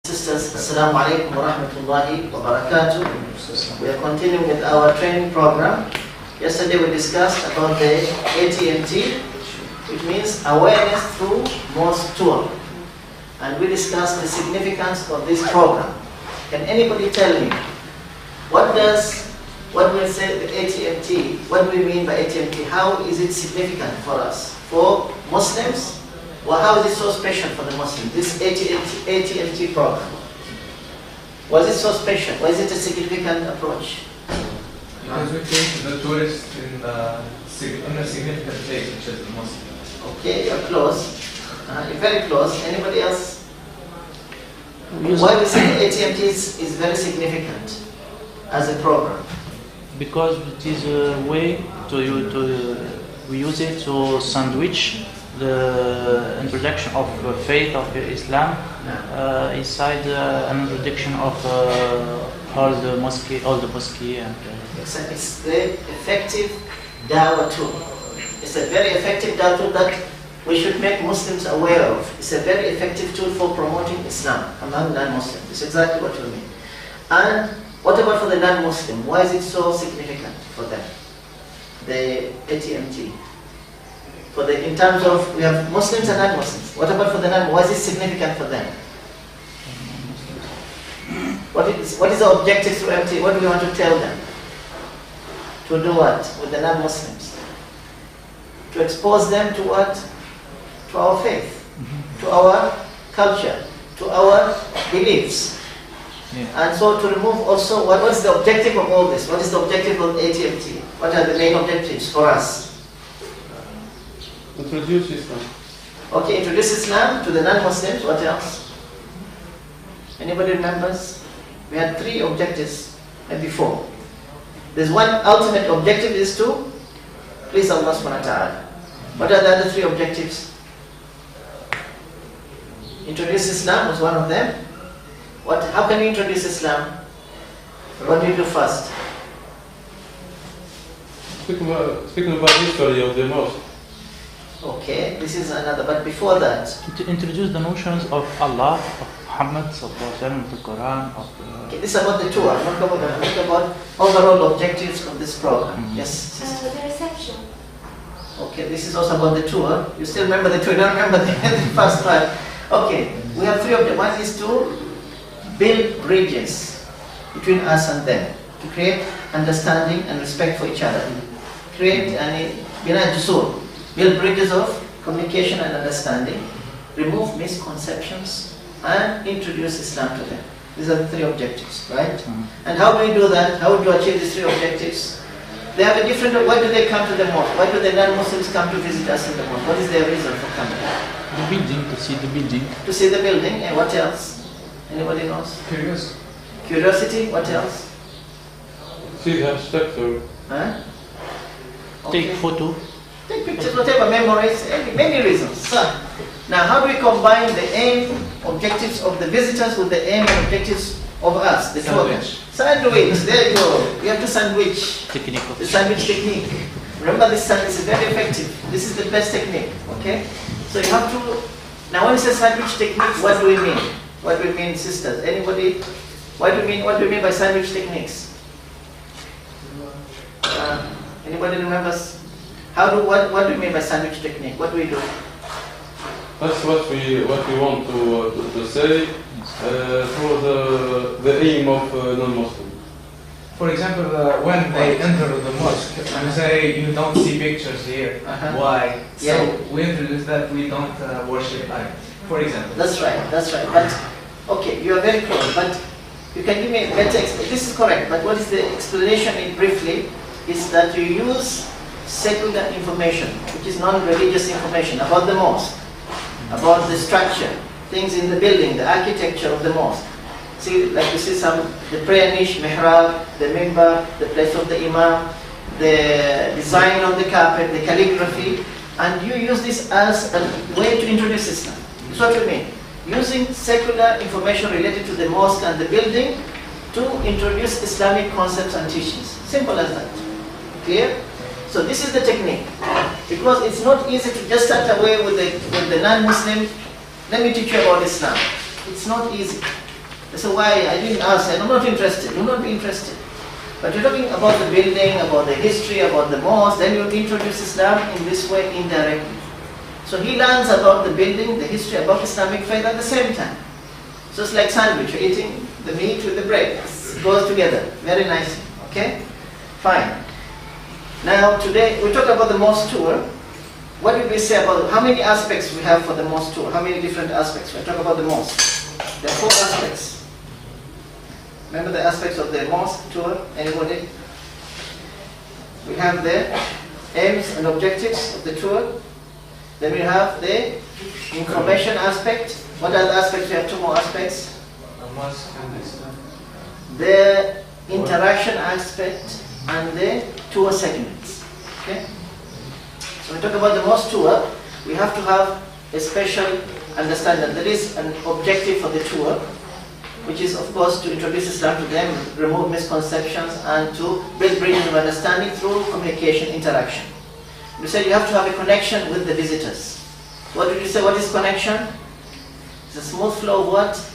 Sisters, Assalamu alaikum wa rahmatullahi wa barakatuh. We are continuing with our training program. Yesterday we discussed about the ATMT, which means awareness through mosque tour. And we discussed the significance of this program. Can anybody tell me, what do we say the ATMT, what do we mean by ATMT? How is it significant for us? For Muslims? Well, how is it so special for the Muslims, this ATMT program? Was it so special? Why is it a significant approach? Because we take the tourists in a significant place, which is the mosque. Okay, you're close. You're very close. Anybody else? Why we say ATMT is very significant as a program? Because it is a way we use it to sandwich the introduction of faith of Islam inside an introduction of all the mosque and it's the effective da'wah tool. It's a very effective da'wah tool that we should make Muslims aware of. It's a very effective tool for promoting Islam among non-Muslims. It's exactly what you mean. And what about for the non-Muslim? Why is it so significant for them? The ATMT. In terms of, we have Muslims and non-Muslims. What about for the non-Muslims? Why is it significant for them? What is the objective through MT? What do we want to tell them? To do what with the non-Muslims? To expose them to what? To our faith, to our culture, to our beliefs. Yeah. And so to remove also, what is the objective of all this? What is the objective of ATMT? What are the main objectives for us? Introduce Islam. Okay, introduce Islam to the non-Muslims. What else? Anybody remembers? We had 3 objectives, maybe 4. There's one ultimate objective is to please Allah subhanahu wa ta'ala. What are the other 3 objectives? Introduce Islam was one of them. How can we introduce Islam? What do you do first? Speaking about history of the mosque. Okay, this is another, but before that, to introduce the notions of Allah, of Muhammad, of the Quran, okay, this is about the tour, not about overall objectives of this program. Yes? The reception. Okay, this is also about the tour. You still remember the tour, you don't remember the first part. Okay, we have 3 objectives. One is to build bridges between us and them, to create understanding and respect for each other. Create build bridges of communication and understanding, remove misconceptions, and introduce Islam to them. These are the 3 objectives, right? And how do we do that? How do we achieve these 3 objectives? They have a different, why do they come to the mosque? Why do the non-Muslims come to visit us in the mosque? What is their reason for coming? The building, to see the building. To see the building, and what else? Anybody knows? Curious. Curiosity, what else? See the architecture. Huh? Okay. Take photo. Take pictures, whatever, memories, many reasons. So, now how do we combine the aim, objectives of the visitors with the aim and objectives of us, the sandwich. Sandwich, there you go. You have to sandwich. Technique. The sandwich technique. Remember this sandwich is very effective. This is the best technique, okay? So you have to, now when we say sandwich technique, what do we mean? What do we mean, sisters? Anybody? What do we mean by sandwich techniques? Anybody remembers? What do you mean by sandwich technique? What do we do? That's what we want to say for the aim of non-Muslim. For example, when they enter the mosque and say you don't see pictures here, why? Yeah. So we introduce that we don't worship idols. For example. That's right. But okay, you are very close. But you can give me a better. This is correct. But what is the explanation in briefly? Is that you use secular information, which is non-religious information about the mosque, about the structure, things in the building, the architecture of the mosque. See, like you see the prayer niche, mihrab, the mimbar, the place of the imam, the design of the carpet, the calligraphy, and you use this as a way to introduce Islam. That's what you mean. Using secular information related to the mosque and the building to introduce Islamic concepts and teachings. Simple as that. Clear? So this is the technique. Because it's not easy to just start away with the non-Muslim, let me teach you about Islam. It's not easy. So why I didn't ask, I'm not interested. Do not be interested. But you're talking about the building, about the history, about the mosque, then you introduce Islam in this way indirectly. So he learns about the building, the history, about Islamic faith at the same time. So it's like sandwich, you're eating the meat with the bread. It goes together very nicely. Okay? Fine. Now today we talk about the mosque tour. What did we say about how many aspects we have for the mosque tour? How many different aspects? We talk about the mosque. There are 4 aspects. Remember the aspects of the mosque tour? Anybody? We have the aims and objectives of the tour. Then we have the information aspect. What are the aspects? We have 2 more aspects. The mosque and Islam. The interaction aspect and the tour segments. Okay? So when we talk about the mosque tour, we have to have a special understanding. There is an objective for the tour, which is of course to introduce Islam to them, remove misconceptions, and to build bridges of understanding through communication, interaction. You said you have to have a connection with the visitors. What did you say? What is connection? It's a smooth flow of what?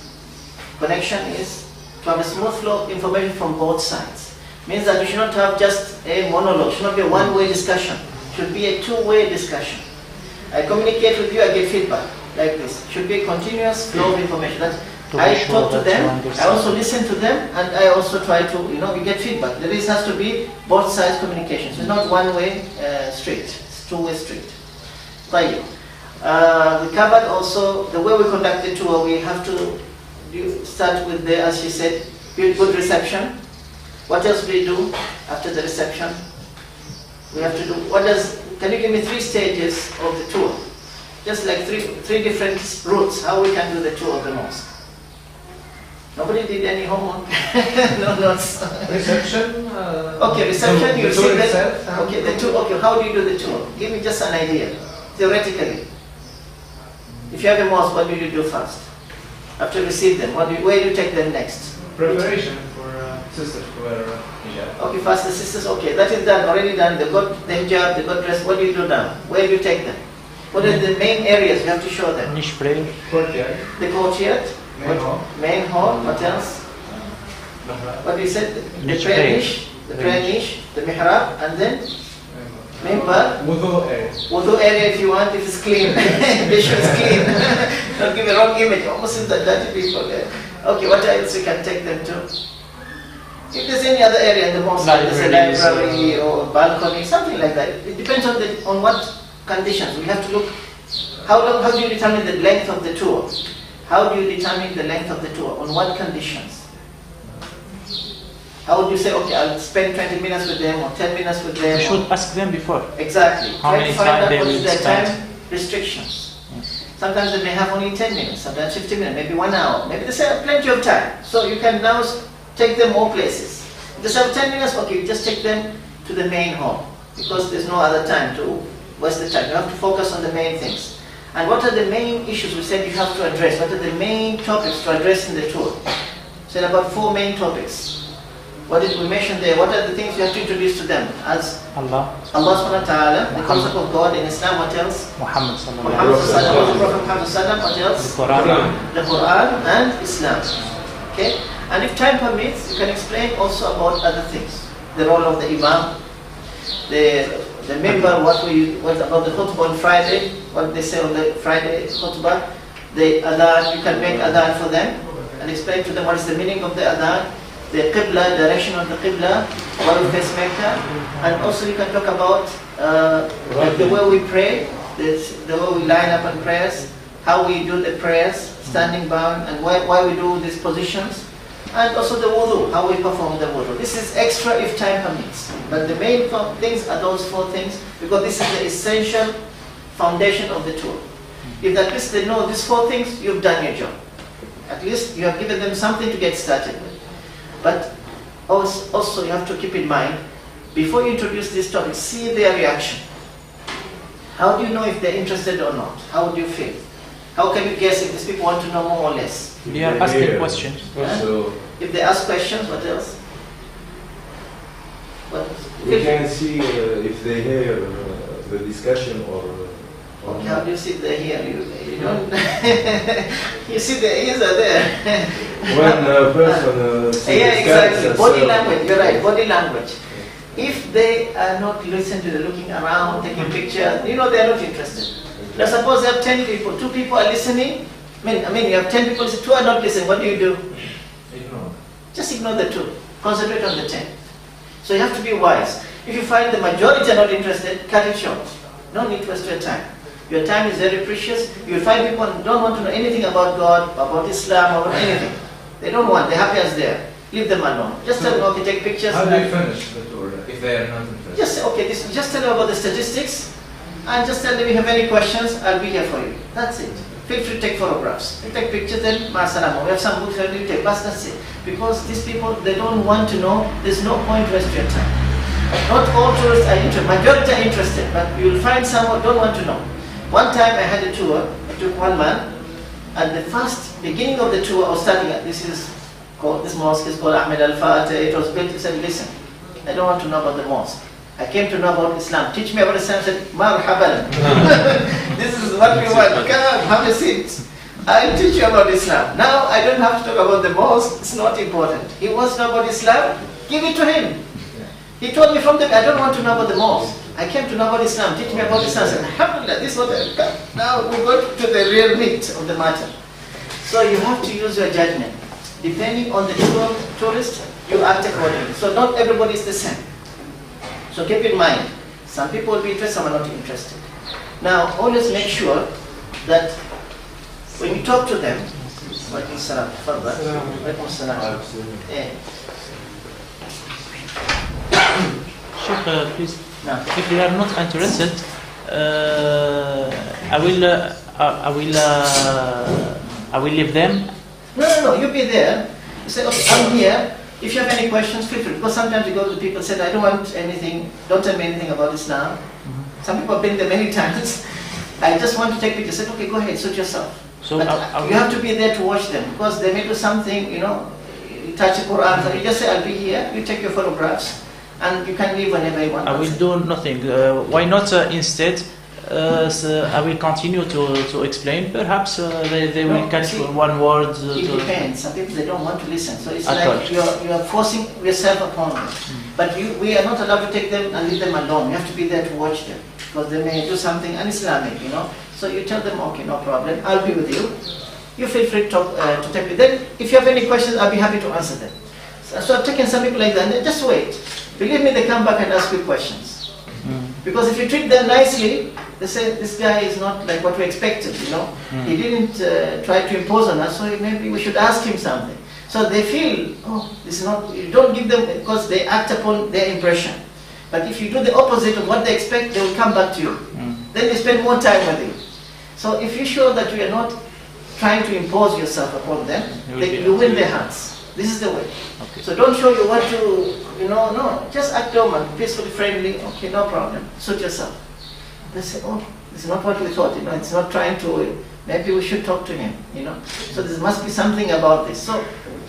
Connection is to have a smooth flow of information from both sides. Means that you should not have just a monologue, it should not be a one-way discussion. It should be a two-way discussion. I communicate with you, I get feedback like this. It should be a continuous flow of information. I talk to them, I also listen to them, and I also try to, we get feedback. There has to be both sides communication. So it's not one-way street, it's two-way street. Right. We covered also the way we conduct the tour. We have to start with the, as she said, build good reception. What else do we do after the reception? We have to do, can you give me 3 stages of the tour? Just like three different routes, how we can do the tour of the mosque. Nobody did any homework? No notes. Reception? Okay, reception, you see that. Itself, Okay, the tour, okay, how do you do the tour? Give me just an idea, theoretically. If you have a mosque, what do you do first? After you receive them, where do you take them next? Preparation for sisters to wear hijab. Okay, first the sisters, okay, that is done, already done. They got the hijab, they got dressed. What do you do now? Where do you take them? What are the main areas you have to show them? Niche prayer. Courtyard. The courtyard? Main hall. Main hall, what else? What you said? The prayer niche, the prayer niche, the mihrab, and then member. Wudu area. Wudu area if you want, if it's clean. They should be clean. Don't give a wrong image. Almost seems like dirty people there. Okay, what else you can take them to? If there's any other area in the mosque, there's a library or balcony, something like that. It depends on what conditions. We have to look. How do you determine the length of the tour? How do you determine the length of the tour? On what conditions? How would you say, okay, I'll spend 20 minutes with them or 10 minutes with them? You should ask them before. Exactly. How many Try to find time out they what will is their spend. time restrictions. Yes. Sometimes they may have only 10 minutes, sometimes 15 minutes, maybe 1 hour. Maybe they say plenty of time. So you can now take them more places. If they have 10 minutes, okay, you just take them to the main hall because there's no other time to waste the time. You have to focus on the main things. And what are the main issues we said you have to address? What are the main topics to address in the tour? We said about 4 main topics. What did we mention there? What are the things you have to introduce to them? As Allah subhanahu wa ta'ala, the concept of God in Islam, what else? Muhammad sallallahu Muhammad alaihi sallallahu wasallam. alaihi wasallam, Prophet Muhammad sallallahu alaihi wasallam, what else? The Quran. The Quran and Islam. Okay? And if time permits, you can explain also about other things. The role of the Imam, the member, what about the khutbah on Friday, what they say on the Friday khutbah, the adhan, you can make adhan for them and explain to them what is the meaning of the adhan, the qibla, direction of the qibla, what we face Mecca, and also you can talk about like the way we pray, the way we line up on prayers, how we do the prayers, standing bound, and why we do these positions, and also the wudu, how we perform the wudu. This is extra if time permits, but the main things are those 4 things, because this is the essential foundation of the tour. If at least they know these 4 things, you've done your job. At least you have given them something to get started with. But also you have to keep in mind, before you introduce this topic, see their reaction. How do you know if they're interested or not? How would you feel? How can you guess if these people want to know more or less? They are asking questions. Also, If they ask questions, what else? We can see if they hear the discussion or Okay, how do you sit there here? You don't. You see the ears are there. When a person yeah, exactly. Body language. You're right. Body language. If they are not listening to the looking around, taking pictures, they are not interested. Now suppose you have 10 people, 2 people are listening. I mean, you have 10 people, 2 are not listening. What do you do? Ignore. Just ignore the 2. Concentrate on the 10. So you have to be wise. If you find the majority are not interested, cut it short. No need to waste your time. Your time is very precious. You will find people who don't want to know anything about God, about Islam, about anything. They don't want. They're happy as they are. Leave them alone. Just tell them, okay, take pictures. How do you finish the tour if they are not interested? Just okay. Just tell them about the statistics, and just tell them if you have any questions, I'll be here for you. That's it. Feel free to take photographs. You take pictures, then masalama. We have some books that you take. But that's it. Because these people, they don't want to know. There's no point to waste your time. Not all tourists are interested. Majority are interested, but you will find some who don't want to know. One time I had a tour. I took one man. At the first beginning of the tour, I was starting. This mosque is called Ahmed Al-Fatih. It was built. He said, listen, I don't want to know about the mosque. I came to know about Islam. Teach me about Islam. I said, marhaban. This is what we want. Come, have a seat. I'll teach you about Islam. Now I don't have to talk about the mosque. It's not important. He wants to know about Islam. Give it to him. He told me from the I don't want to know about the mosque. I came to know about Islam. Teach me about Islam. I said, alhamdulillah, this is what I've got. Now we go to the real meat of the matter. So you have to use your judgment. Depending on the tourist, you act accordingly. So not everybody is the same. So keep in mind, some people will be interested, some are not interested. Now always make sure that when you talk to them, Sheikh, please. No. If they are not interested, I will leave them. No, you be there. You say, okay, I'm here. If you have any questions, feel free. Because sometimes you go to people and say, I don't want anything, don't tell me anything about Islam. Some people have been there many times. I just want to take pictures. I said, okay, go ahead, suit yourself. So but you have to be there to watch them because they may do something, you touch the Quran. So you just say, I'll be here, you take your photographs, and you can leave whenever you want. I will do nothing. Why not instead? I will continue to explain. Perhaps they will catch one word. It depends. Some people they don't want to listen. So it's like you are forcing yourself upon them. But we are not allowed to take them and leave them alone. You have to be there to watch them because they may do something un-Islamic, So you tell them, okay, no problem. I'll be with you. You feel free to take me. Then, if you have any questions, I'll be happy to answer them. So I've taken some people like that. And just wait. Believe me, they come back and ask you questions. Because if you treat them nicely, they say, this guy is not like what we expected, He didn't try to impose on us, so maybe we should ask him something. So they feel, this is not, you don't give them, because they act upon their impression. But if you do the opposite of what they expect, they will come back to you. Then they spend more time with you. So if you show that you are not trying to impose yourself upon them, you win their hearts. This is the way. Okay. So don't show you want to, no. Just act normal, peacefully, friendly. Okay, no problem. Suit yourself. They say, this is not what we thought. It's not trying to. Maybe we should talk to him. So there must be something about this. So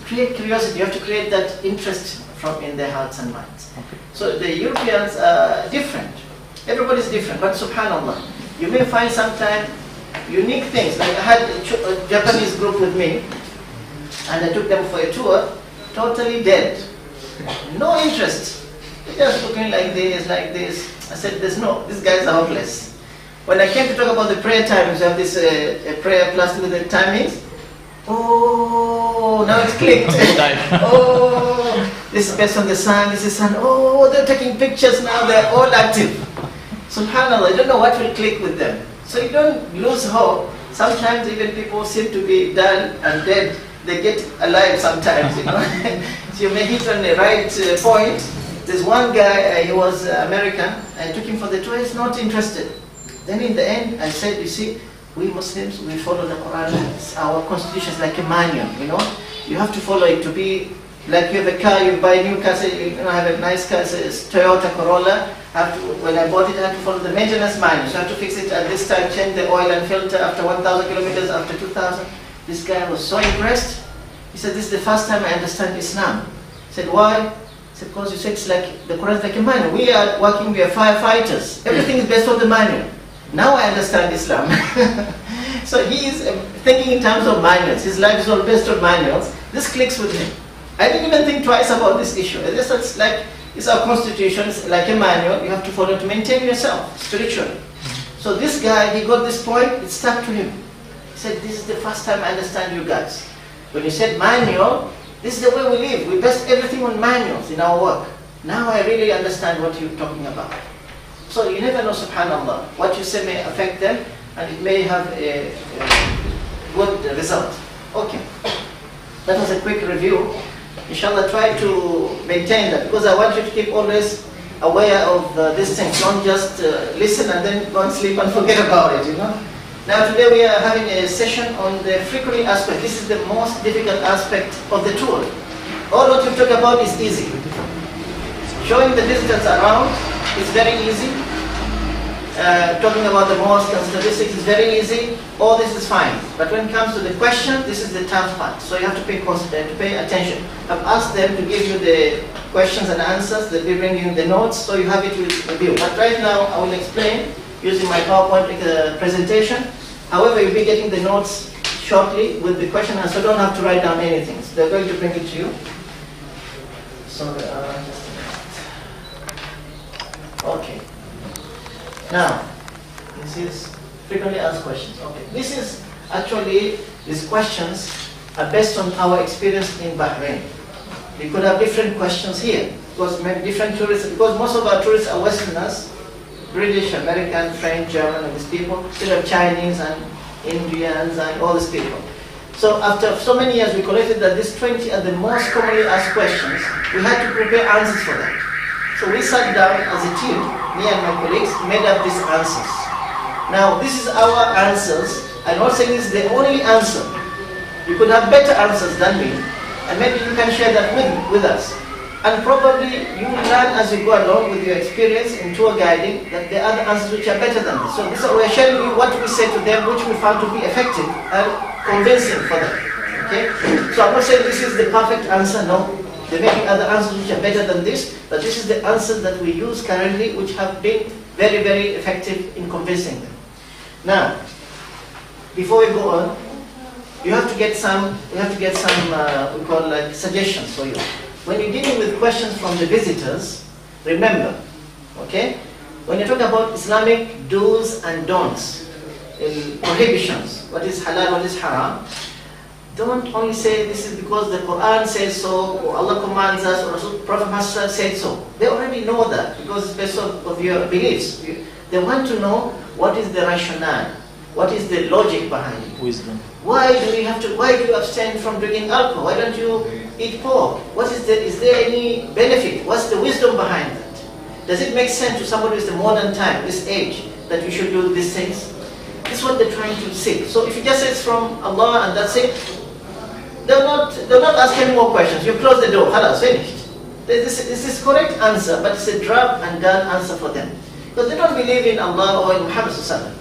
create curiosity. You have to create that interest in their hearts and minds. Okay. So the Europeans are different. Everybody's different. But subhanallah, you may find sometimes unique things. Like I had a Japanese group with me. And I took them for a tour, totally dead. No interest. They're just looking like this. I said, these guys are hopeless. When I came to talk about the prayer timings, we have this a prayer plus with the timings. Now it's clicked. This is based on the sun, this is sun. They're taking pictures now, they're all active. SubhanAllah, I don't know what will click with them. So you don't lose hope. Sometimes even people seem to be dull and dead. They get alive sometimes, So you may hit on the right point. There's one guy, he was American. I took him for the tour, he's not interested. Then in the end, I said, you see, we Muslims, we follow the Quran. Our constitution is like a manual, You have to follow it to be, like you have a car, you buy a new car, say, I have a nice car, it's Toyota Corolla. When I bought it, I had to follow the maintenance manual. So I had to fix it at this time, change the oil and filter after 1,000 kilometers, after 2,000. This guy was so impressed. He said, this is the first time I understand Islam. I said, why? He said, because you said it's like, the Quran is like a manual. We are working, we are firefighters. Everything is based on the manual. now I understand Islam. So he is thinking in terms of manuals. His life is all based on manuals. This clicks with him. I didn't even think twice about this issue. It's like, it's our constitution, it's like a manual you have to follow to maintain yourself spiritually. So this guy, he got this point, it stuck to him. He said, this is the first time I understand you guys. When you said manual, this is the way we live. We base everything on manuals in our work. Now I really understand what you're talking about. So you never know, subhanAllah, what you say may affect them and it may have a good result. Okay, that was a quick review. Inshallah, try to maintain that because I want you to keep always aware of these things. Don't just listen and then go and sleep and forget about it, you know. Now today we are having a session on the frequently asked questions. This is the most difficult aspect of the tour. All what you talk about is easy. Showing the visitors around is very easy. Talking about the mosque and statistics is very easy. All this is fine. But when it comes to the question, this is the tough part. So you have to pay attention. I've asked them to give you the questions and answers. They'll be bringing the notes, so you have it with you. But right now, I will explain using my PowerPoint presentation. However, you'll be getting the notes shortly with the question, and so don't have to write down anything. So they're going to bring it to you. So, just a minute. Okay. Now, this is frequently asked questions. Okay, this is actually, these questions are based on our experience in Bahrain. We could have different questions here because maybe different tourists, because most of our tourists are Westerners, British, American, French, German, and these people. Still have Chinese and Indians and all these people. So after so many years, we collected that these 20 are the most commonly asked questions. We had to prepare answers for them. So we sat down as a team, me and my colleagues, made up these answers. Now this is our answers. I'm not saying this is the only answer. You could have better answers than me, and maybe you can share that with us. And probably you will learn as you go along with your experience in tour guiding that there are other answers which are better than this. So we are sharing with you what we say to them, which we found to be effective and convincing for them. Okay? So I'm not saying this is the perfect answer, no. There may be other answers which are better than this, but this is the answers that we use currently, which have been very, very effective in convincing them. Now, before we go on, you have to get some. We call like suggestions for you. When you're dealing with questions from the visitors, remember, okay? When you talk about Islamic do's and don'ts, prohibitions, what is halal, what is haram, don't only say this is because the Quran says so, or Allah commands us, or Prophet Muhammad said so. They already know that because it's based on your beliefs. They want to know what is the rationale, what is the logic behind it. Wisdom. Why do you abstain from drinking alcohol? Why don't you eat pork? Is there any benefit? What's the wisdom behind that? Does it make sense to somebody with the modern time, this age, that you should do these things? This is what they're trying to say. So if you just say it's from Allah and that's it, they'll not ask any more questions. You close the door, halas, finished. This is correct answer, but it's a drop and done answer for them. Because they don't believe in Allah or in Muhammad sallallahu alaihi wasallam.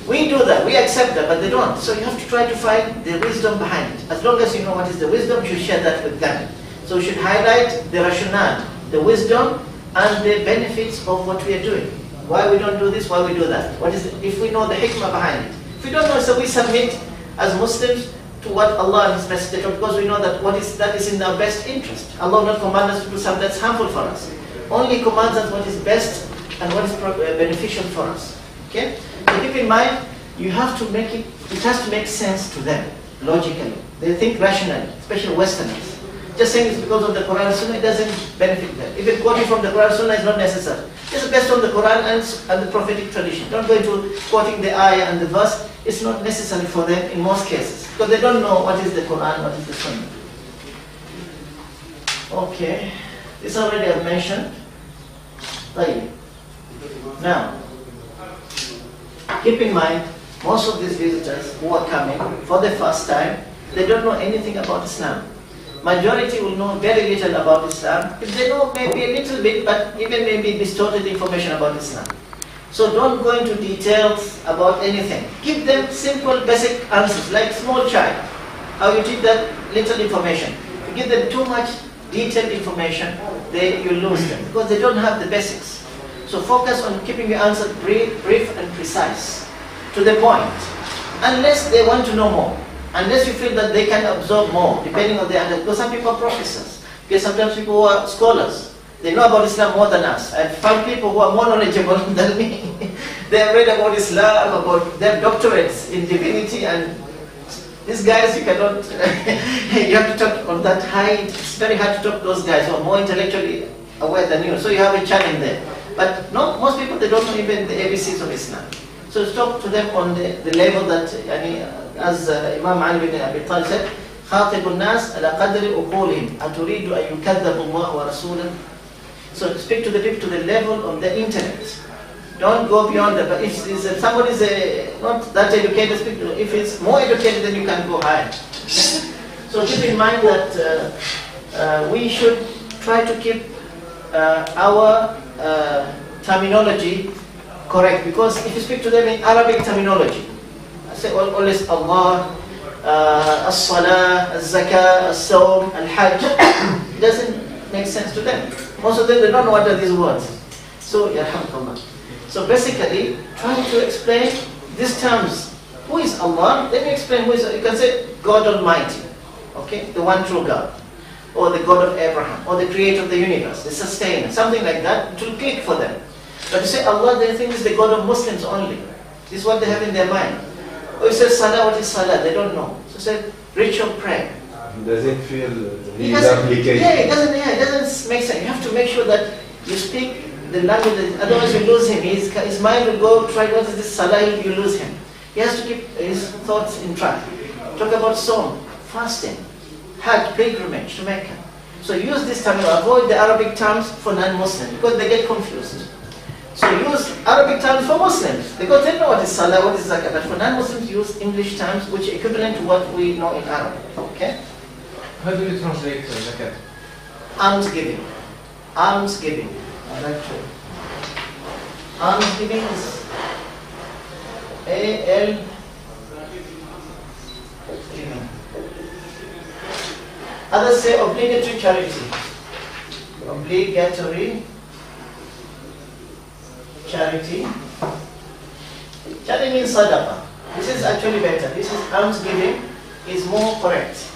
We do that, we accept that, but they don't. So you have to try to find the wisdom behind it. As long as you know what is the wisdom, you should share that with them. So you should highlight the rationale, the wisdom, and the benefits of what we are doing. Why we don't do this, why we do that. If we know the hikmah behind it. If we don't know, so we submit as Muslims to what Allah has best, because we know that that is in our best interest. Allah will not command us to do something that's harmful for us. Only commands us what is best and what is beneficial for us. Okay? So keep in mind, you have to make it has to make sense to them, logically. They think rationally, especially Westerners. Just saying it's because of the Quran and Sunnah, it doesn't benefit them. Even quoting from the Quran and Sunnah is not necessary. Just based on the Quran and the prophetic tradition. Don't go into quoting the ayah and the verse. It's not necessary for them in most cases. Because they don't know what is the Quran, what is the Sunnah. Okay. This already I've mentioned. Right. Now, keep in mind, most of these visitors who are coming for the first time, they don't know anything about Islam. Majority will know very little about Islam. If they know maybe a little bit, but even maybe distorted information about Islam. So don't go into details about anything. Give them simple, basic answers, like small child. How you teach that little information. If you give them too much detailed information, you lose them, because they don't have the basics. So So focus on keeping your answer brief and precise, to the point. Unless they want to know more, unless you feel that they can absorb more, depending on their understanding. Because some people are professors, because sometimes people who are scholars, they know about Islam more than us. I've found people who are more knowledgeable than me. They have read about Islam, they have doctorates in divinity, and these guys you cannot, you have to talk on that high. It's very hard to talk to those guys who are more intellectually aware than you. So you have a challenge there. But most people, they don't know even the ABCs of Islam. So talk to them on the level that, as Imam Ali bin Abi Talib said, خاطب الناس على قدر عقولهم أتريد أن يكذب الله ورسوله. So speak to the people to the level of the intellect. Don't go beyond that. But if somebody is not that educated, speak to. If it's more educated, then you can go higher. So keep in mind that we should try to keep our terminology correct, because if you speak to them in Arabic terminology, I say always Allah, as-salah, as-zakah, as-sawm, al-hajj, it doesn't make sense to them. Most of them, they don't know what are these words. So, yarhamkallah. So basically, trying to explain these terms. Who is Allah? Let me explain who is. You can say God Almighty, okay, the one true God, or the God of Abraham, or the creator of the universe, the sustainer, something like that. It will click for them. But you say Allah, they think is the God of Muslims only. This is what they have in their mind. Or you say Salah, what is Salah? They don't know. So say ritual prayer. Does it feel his application? Yeah, it doesn't make sense. You have to make sure that you speak the language, otherwise you lose him. His mind will go try what is this Salah, you lose him. He has to keep his thoughts in track. Talk about Sawm, fasting, Hajj, pilgrimage to Mecca. So use this term, avoid the Arabic terms for non-Muslims because they get confused. So use Arabic terms for Muslims because they know what is Salah, what is Zakah. But for non-Muslims, use English terms which are equivalent to what we know in Arabic. Okay? How do you translate Zakat? Almsgiving. Almsgiving. Almsgiving is A-L. Others say obligatory charity. Obligatory charity. Charity means sadaqah. This is actually better. This is almsgiving is more correct.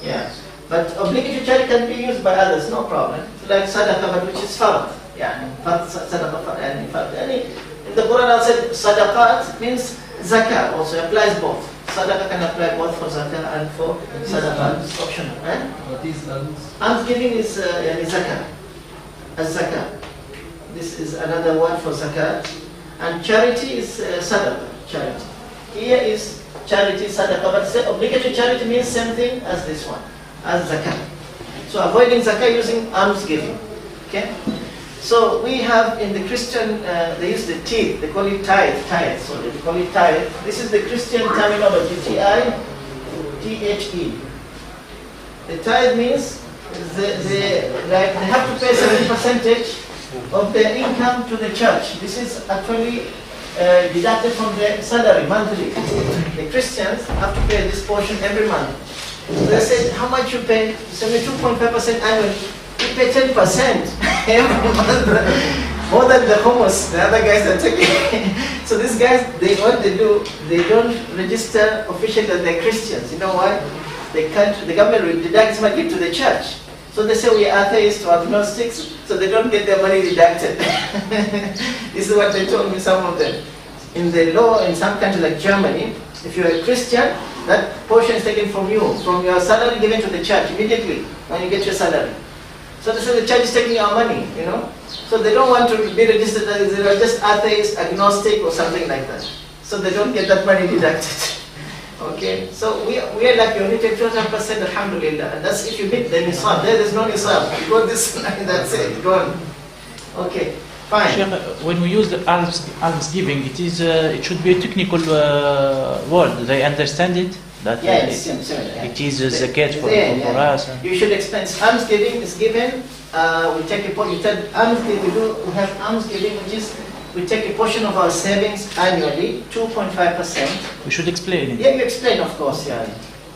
Yeah. But obligatory charity can be used by others, no problem. Like sadaqah, but which is fard. Yeah, sadaqah and fard. In the Quran I said sadaqat means zakah, also applies both. Sadaqah can apply both for zakah and for sadaqah. It's optional. What is almsgiving is zakah. As-zakah. This is another word for zakat. And charity is sadaqah, charity. Here is charity, sadaqah, but say obligatory charity means same thing as this one, as zakat. So avoiding zakat using almsgiving. Okay? So we have in the Christian, they use the teeth, they call it tithe, so they call it tithe. This is the Christian terminology, T-I-T-H-E. The tithe means they have to pay a certain percentage of their income to the church. This is actually deducted from their salary monthly. The Christians have to pay this portion every month. So they said, how much you pay? 72.5% annually. You pay 10% every month, more than the hummus, the other guys are taking. So these guys, what they do, they don't register officially that they're Christians. You know why? The government will deduct money to the church. So they say we are atheists or agnostics, so they don't get their money deducted. This is what they told me, some of them. In the law, in some countries like Germany, if you're a Christian, that portion is taken from you, from your salary given to the church immediately when you get your salary. So they say the church is taking our money, you know. So they don't want to be registered as they are just atheist, agnostic or something like that. So they don't get that money deducted. Okay, so we are like you only take 12%, alhamdulillah. And that's if you meet the nisab. There is no nisab. You go this line, that's it, gone. Okay, fine. Sheikh, when we use the almsgiving, it should be a technical word. They understand it? That yes, it is zakat for us. You should explain. Almsgiving is given. We take a portion. We have almsgiving, which is we take a portion of our savings annually, 2.5%. We should explain it. Yeah, you explain, of course. Yeah.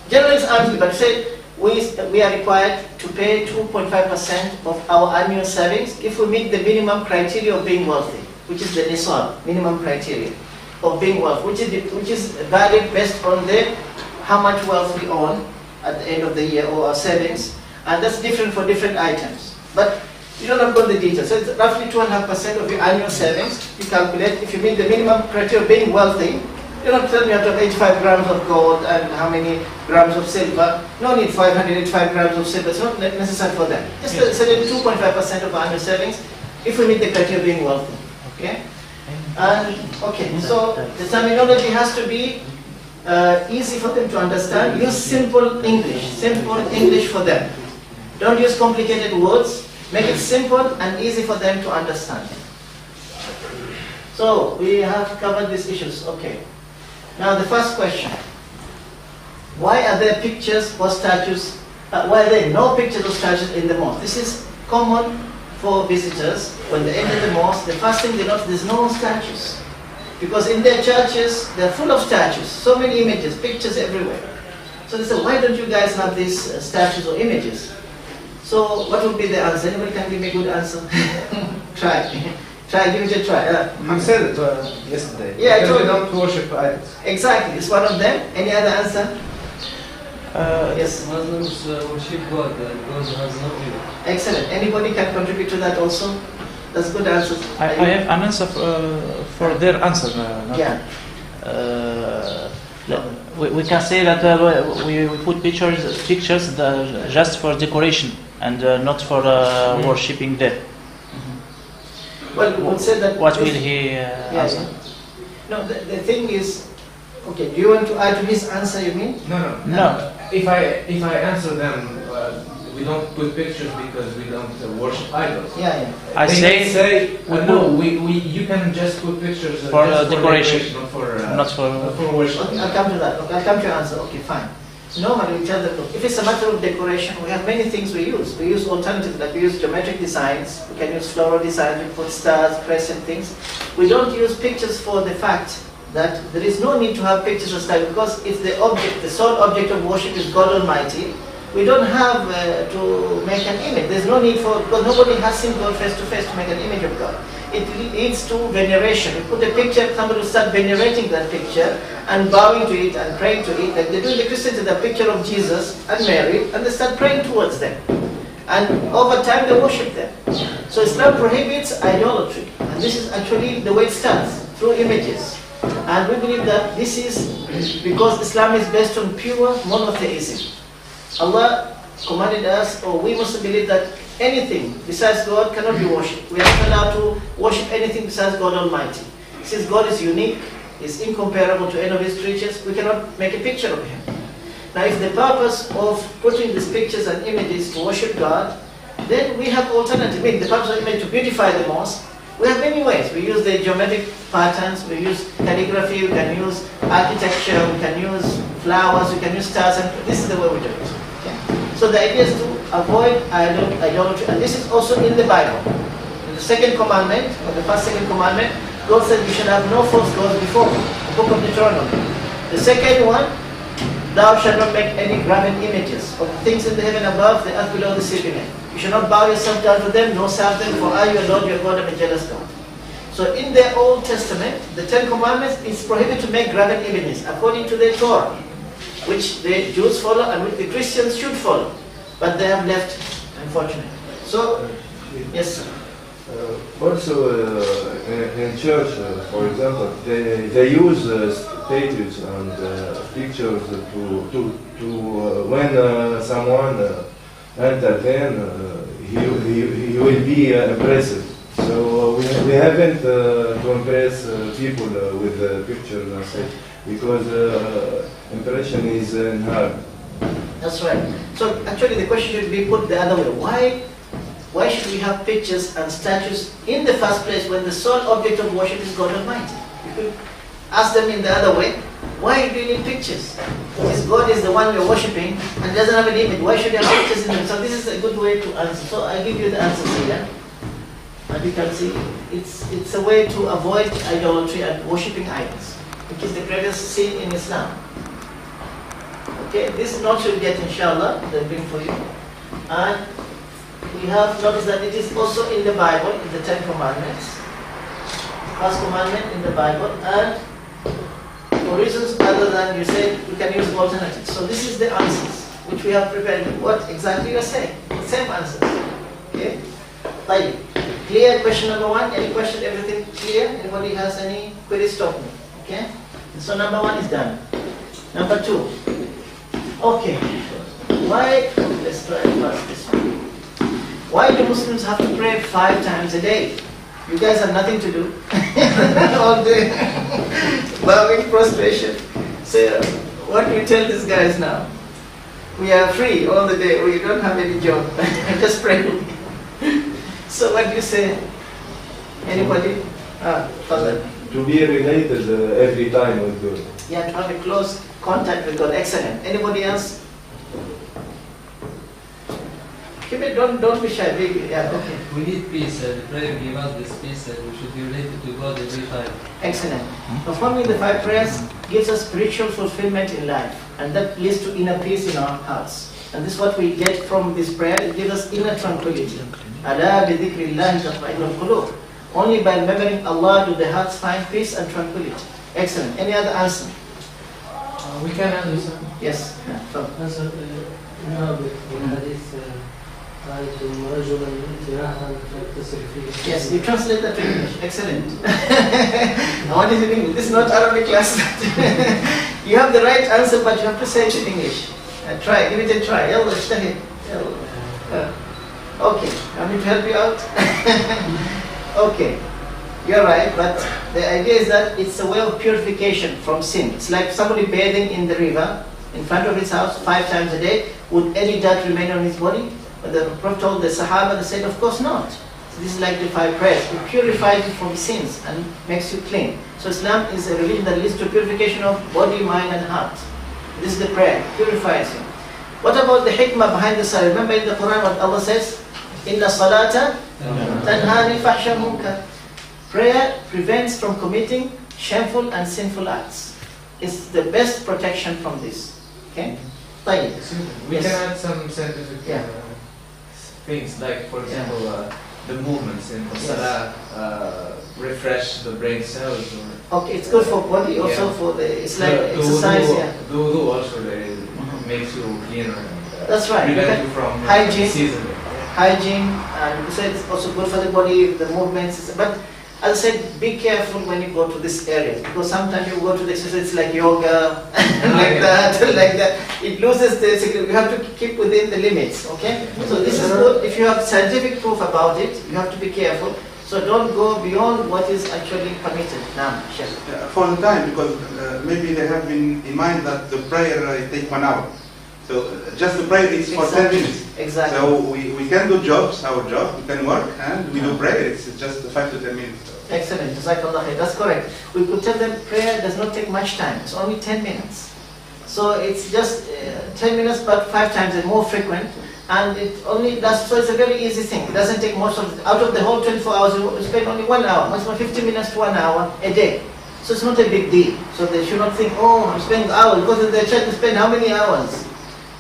Generally, it's almsgiving, but say we are required to pay 2.5% of our annual savings if we meet the minimum criteria of being wealthy, which is the nisab, minimum criteria of being wealthy, which is valid based on how much wealth we own at the end of the year, or our savings, and that's different for different items. But you don't have to go into the details. So it's roughly 2.5% of your annual savings. You calculate if you meet the minimum criteria of being wealthy. You don't tell me you have to have 85 grams of gold and how many grams of silver. No need 585 grams of silver. It's not necessary for them. Just say 2.5% of annual savings if we meet the criteria of being wealthy. Okay? And okay, so the terminology has to be easy for them to understand. Use simple English for them. Don't use complicated words. Make it simple and easy for them to understand. So we have covered these issues. Okay. Now the first question. Why are there pictures or statues? Why are there no pictures or statues in the mosque? This is common for visitors. When they enter the mosque, the first thing they notice, there's no statues. Because in their churches, they're full of statues. So many images, pictures everywhere. So they say, why don't you guys have these statues or images? So what would be the answer? Anybody can give me a good answer? Try. Try, give it a try. You said it yesterday. Yeah, I told you. Don't worship idols. Exactly, it's one of them. Any other answer? Yes. Muslims worship God, and God has no image. Excellent. Anybody can contribute to that also? That's good answer. I have an answer for their answer. Yeah. We can say that we put pictures just for decoration and not for worshipping them. Well, we would say that. What will he answer? No, the thing is, okay. Do you want to add to his answer? You mean? No. If I answer them, we don't put pictures because we don't worship idols. Yeah. I they say you can just put pictures for just decoration, not for worship. Okay, I'll come to that. Okay, I'll come to your answer. Okay, fine. Normally we tell them, look, if it's a matter of decoration, we have many things we use. We use alternatives, like we use geometric designs, we can use floral designs, we put stars, crescent things. We don't use pictures for the fact that there is no need to have pictures of stars, because if the sole object of worship is God Almighty, we don't have to make an image. There's no need for, because nobody has seen God face to face to make an image of God. It leads to veneration. You put a picture, somebody will start venerating that picture and bowing to it and praying to it. Like they do in the Christians, the picture of Jesus and Mary, and they start praying towards them. And over time they worship them. So Islam prohibits idolatry. And this is actually the way it starts, through images. And we believe that this is because Islam is based on pure monotheism. Allah commanded us, or we must believe that anything besides God cannot be worshipped. We are not allowed to worship anything besides God Almighty. Since God is unique, is incomparable to any of His creatures, we cannot make a picture of Him. Now if the purpose of putting these pictures and images to worship God, then we have alternative. The purpose of image to beautify the mosque, we have many ways. We use the geometric patterns, we use calligraphy, we can use architecture, we can use flowers, we can use stars, and this is the way we do it. Okay? So the idea is to avoid idolatry, and this is also in the Bible. In the second commandment, or the second commandment, God said you should have no false gods before me, the book of Deuteronomy. The second one, thou shalt not make any graven images of things in the heaven above, the earth below, the sea beneath. You shall not bow yourself down to them, nor serve them, for I, your Lord, your God, am a jealous God. So in the Old Testament, the Ten Commandments, it's prohibited to make graven images according to the Torah, which the Jews follow and which the Christians should follow. But they have left, unfortunately. So, yes, sir. Also, in church, for example, they use statues and pictures to when someone enters, he will be impressive. So we haven't to impress people with pictures, because impression is in heart. That's right. So actually the question should be put the other way. Why should we have pictures and statues in the first place when the sole object of worship is God Almighty? You could ask them in the other way, why do you need pictures? Because God is the one you're worshipping and doesn't have an image. Why should you have pictures in them? So this is a good way to answer. So I give you the answers here. And you can see it's a way to avoid idolatry and worshipping idols, which is the greatest sin in Islam. Okay, this note you'll get inshallah, they'll bring for you. And we have noticed that it is also in the Bible, in the 10 Commandments. First commandment in the Bible, and for reasons other than you said, we can use alternatives. So this is the answers which we have prepared. What exactly you are saying? The same answers. Okay? طيب. Clear question number 1? Any question? Everything clear? Anybody has any queries? Stop me. Okay? So number 1 is done. Number 2. Okay. Why? Let's try first this one. Why do Muslims have to pray 5 times a day? You guys have nothing to do all day, bowing, prostration. So, what do you tell these guys now? We are free all the day. We don't have any job. Just pray. So, what do you say? Anybody? Father. To be related every time with God. Yeah, to have a close contact with God. Excellent. Anybody else? Keep it, don't be shy. Yeah, okay. We need peace. The prayer gives us this peace, and we should be related to God every time. Excellent. Performing the 5 prayers gives us spiritual fulfillment in life, and that leads to inner peace in our hearts. And this is what we get from this prayer. It gives us inner tranquility. أَلَا بِذِكْرِ اللَّهِ تَطْمَئِنُّ الْقُلُوبُ. Only by remembering Allah do the hearts find peace and tranquility. Excellent. Any other answer? We can answer. Yes. Answer. Yes, you translate that to English. Excellent. I want it in English. This is not Arabic class. You have the right answer, but you have to say it in English. Try, give it a try. Yalla, ijtahid. Okay, I need to help you out. Okay, you're right, but the idea is that it's a way of purification from sin. It's like somebody bathing in the river in front of his house 5 times a day. Would any dirt remain on his body? But the Prophet told the Sahaba, they said, of course not. So this is like the 5 prayers. It purifies you from sins and makes you clean. So Islam is a religion that leads to purification of body, mind and heart. This is the prayer, it purifies you. What about the hikmah behind the salah? Remember in the Quran what Allah says? Inna salata tanhani fahsha munkar. Prayer prevents from committing shameful and sinful acts. It's the best protection from this. Okay? طيب. We Yes. can add some scientific things, like for example, the movements in the salah refresh the brain cells. Or Okay, it's good for body, also for the, it's like the exercise, The wudu also makes you cleaner. That's right. Prevent you from Hygiene. diseases. Hygiene, and you said it's also good for the body, the movements. But as I said, be careful when you go to these areas, because sometimes you go to the exercise like yoga, like that. It loses the secret. You have to keep within the limits, okay? So this is good. If you have scientific proof about it, you have to be careful. So don't go beyond what is actually permitted. Now, Sheikh. For the time, because maybe they have in mind that the prayer takes 1 hour. So just the prayer is for 10 minutes. Exactly. So we can do our job, we can work, and we do prayer. It's just 5 to 10 minutes. Excellent. Jazakallah khair. That's correct. We could tell them prayer does not take much time. It's only 10 minutes. So it's just 10 minutes, but 5 times and more frequent. And it only does, so it's a very easy thing. It doesn't take most of out of the whole 24 hours, you spend only 1 hour, maximum 50 minutes to 1 hour a day. So it's not a big deal. So they should not think, oh, I'm spending hours, because in the church they spend how many hours?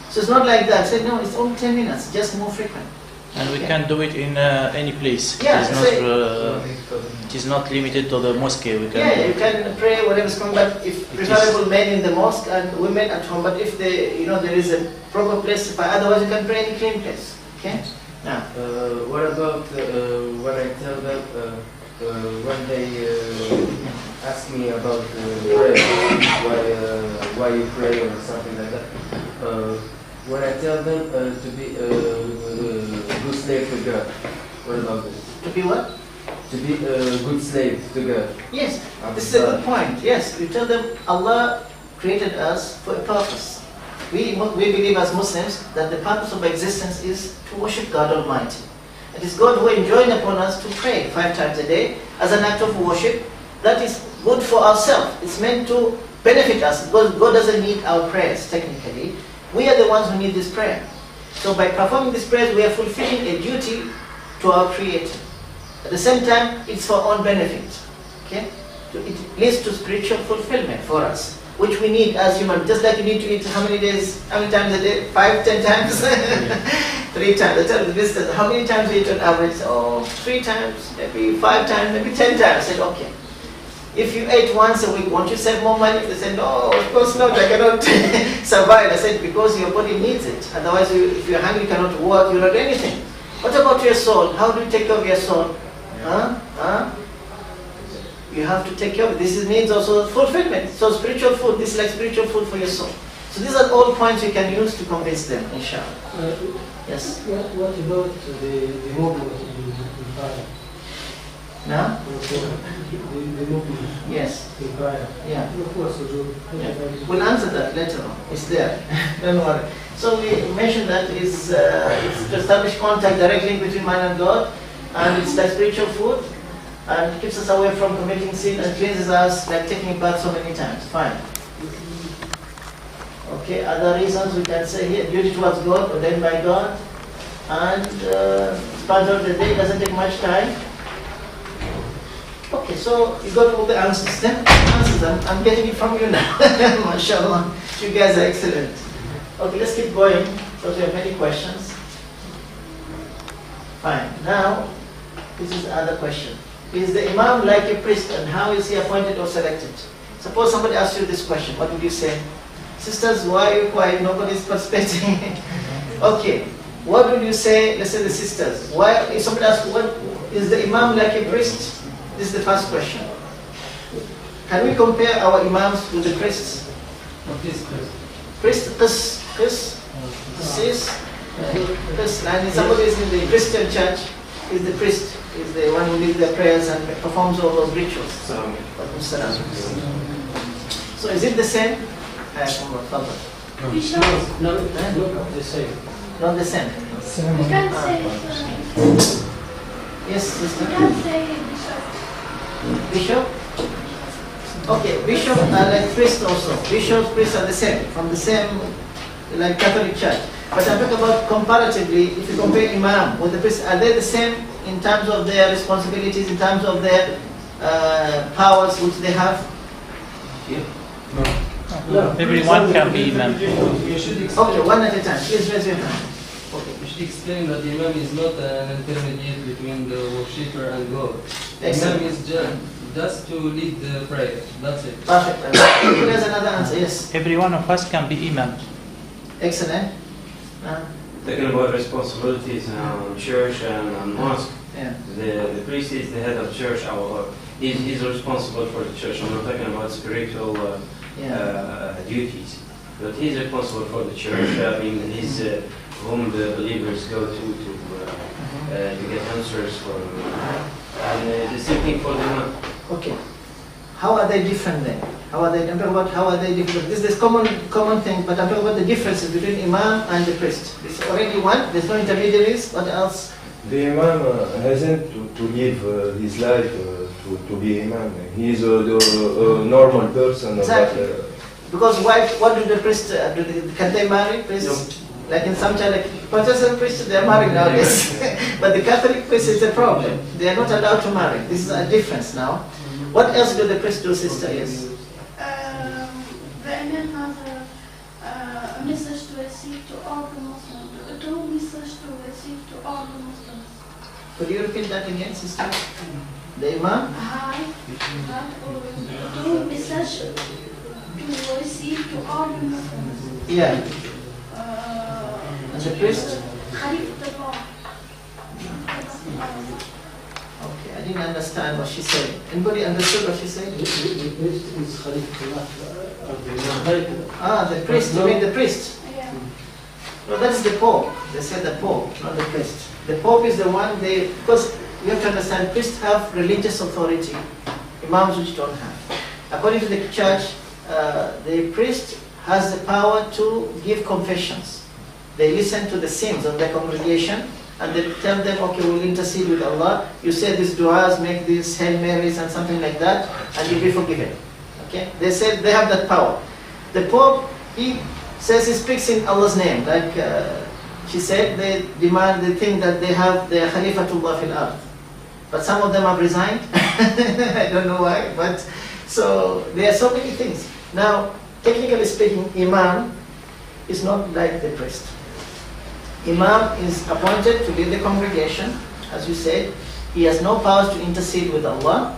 So it's not like that. Say, no, it's only 10 minutes, just more frequent. And we can do it in any place. Yeah, it is not limited to the mosque. We can you can pray whatever's coming, but if preferable men in the mosque and women at home. But if there is a proper place, otherwise you can pray in a clean place. Okay? Now, what about when I tell them when they ask me about prayer, why you pray or something like that? When I tell them to be a good slave to God, what about this? to be what? To be a good slave to God. Yes, this is a good point. Yes, you tell them Allah created us for a purpose. We believe as Muslims that the purpose of existence is to worship God Almighty. It is God who enjoined upon us to pray 5 times a day as an act of worship. That is good for ourselves. It's meant to benefit us, because God doesn't need our prayers technically. We are the ones who need this prayer. So by performing these prayers, we are fulfilling a duty to our Creator. At the same time, it's for our own benefit. Okay? So it leads to spiritual fulfillment for us. which we need as human, just like you need to eat how many times a day? 5, 10 times? 3 times. I tell the visitors, how many times do you eat on average? Oh, 3 times, maybe 5 times, maybe 10 times. I said, okay. If you ate once a week, won't you save more money? They said, no, of course not, I cannot survive. I said, because your body needs it. Otherwise, if you're hungry, you cannot work, you don't do anything. What about your soul? How do you take care of your soul? You have to take care of it. This means also fulfillment. So spiritual food, this is like spiritual food for your soul. So these are all points you can use to convince them, inshallah. Yes? What about the movement in prayer? Now? The movement. Yes. In prayer. Yeah. Yeah. We'll answer that later on. It's there. Don't worry. So we mentioned that it's to establish contact directly between man and God, and it's like spiritual food, and it keeps us away from committing sin and cleanses us like taking a bath so many times. Fine. Okay, other reasons we can say here, duty towards God, ordained by God, and part of the day doesn't take much time. Okay, so you got all the answers. Then answers them. I'm getting it from you now. MashaAllah. You guys are excellent. Okay, let's keep going. So we have many questions. Fine. Now, this is the other question. Is the Imam like a priest, and how is he appointed or selected? Suppose somebody asks you this question, what would you say? Sisters, why are you quiet? Nobody's participating. Okay, what would you say? Let's say the sisters. Why? If somebody asks, what is the Imam like a priest? This is the first question. Can we compare our Imams with the priests? What is priest? Priest, and somebody is in the Christian church, is the priest, is the one who leads their prayers and performs all those rituals. So is it the same? No, the same. Not the same. You can't say Yes, sister. you can't say Bishop? Okay, bishop are like priests also. Bishops, priests are the same, from the same, like Catholic Church. But I'm talking about comparatively, if you compare Imam with the priests, are they the same in terms of their responsibilities, in terms of their powers which they have? No. Everyone can be Imam. You should explain. Okay, one at a time. Please raise your hand. Okay. You should explain that the Imam is not an intermediate between the worshipper and God. Excellent. Imam is just to lead the prayer. That's it. Perfect. There's another answer. Yes. Every one of us can be Imam. Excellent. Talking about responsibilities in church and mosque, Yeah. the priest is the head of church, he's responsible for the church. I'm not talking about spiritual duties, but he's responsible for the church. I mean, he's whom the believers go to get answers from. And the same thing for the imam. Okay. How are they different then? How are they? I'm talking about how are they different. This is common thing, but I'm talking about the differences between Imam and the priest. It's already one. There's no intermediaries. What else? The Imam hasn't to live his life to be Imam. He is a normal person. Exactly. Because what do the priests can they marry priests? Like in some church, like Protestant priests, they are married nowadays. But the Catholic priests is a problem. They are not allowed to marry. This is a difference now. What else do the priests do, sister? Yes. the Imam has a message to receive to all the Muslims, a true message to receive to all the Muslims. Could you repeat that again, sister? The Imam? A true message to receive to all the Muslims. Yeah. And the priest? Okay, I didn't understand what she said. Anybody understood what she said? The priest is Khalifah of the Imam. Ah, the priest. You mean the priest? Yeah. No, that's the Pope. They said the Pope, not the priest. The Pope is the one because you have to understand, priests have religious authority, Imams which don't have. According to the church, the priest has the power to give confessions. They listen to the sins of their congregation and they tell them, okay, we'll intercede with Allah. You say these du'as, make these Hail Marys and something like that, and you'll be forgiven. Okay? They said they have that power. The Pope, he says he speaks in Allah's name. Like she said, they demand, they think that they have the Khalifatullah fil ard. But some of them have resigned. I don't know why, but so there are so many things. Now, technically speaking, imam is not like the priest. Imam is appointed to lead the congregation, as you said. He has no powers to intercede with Allah.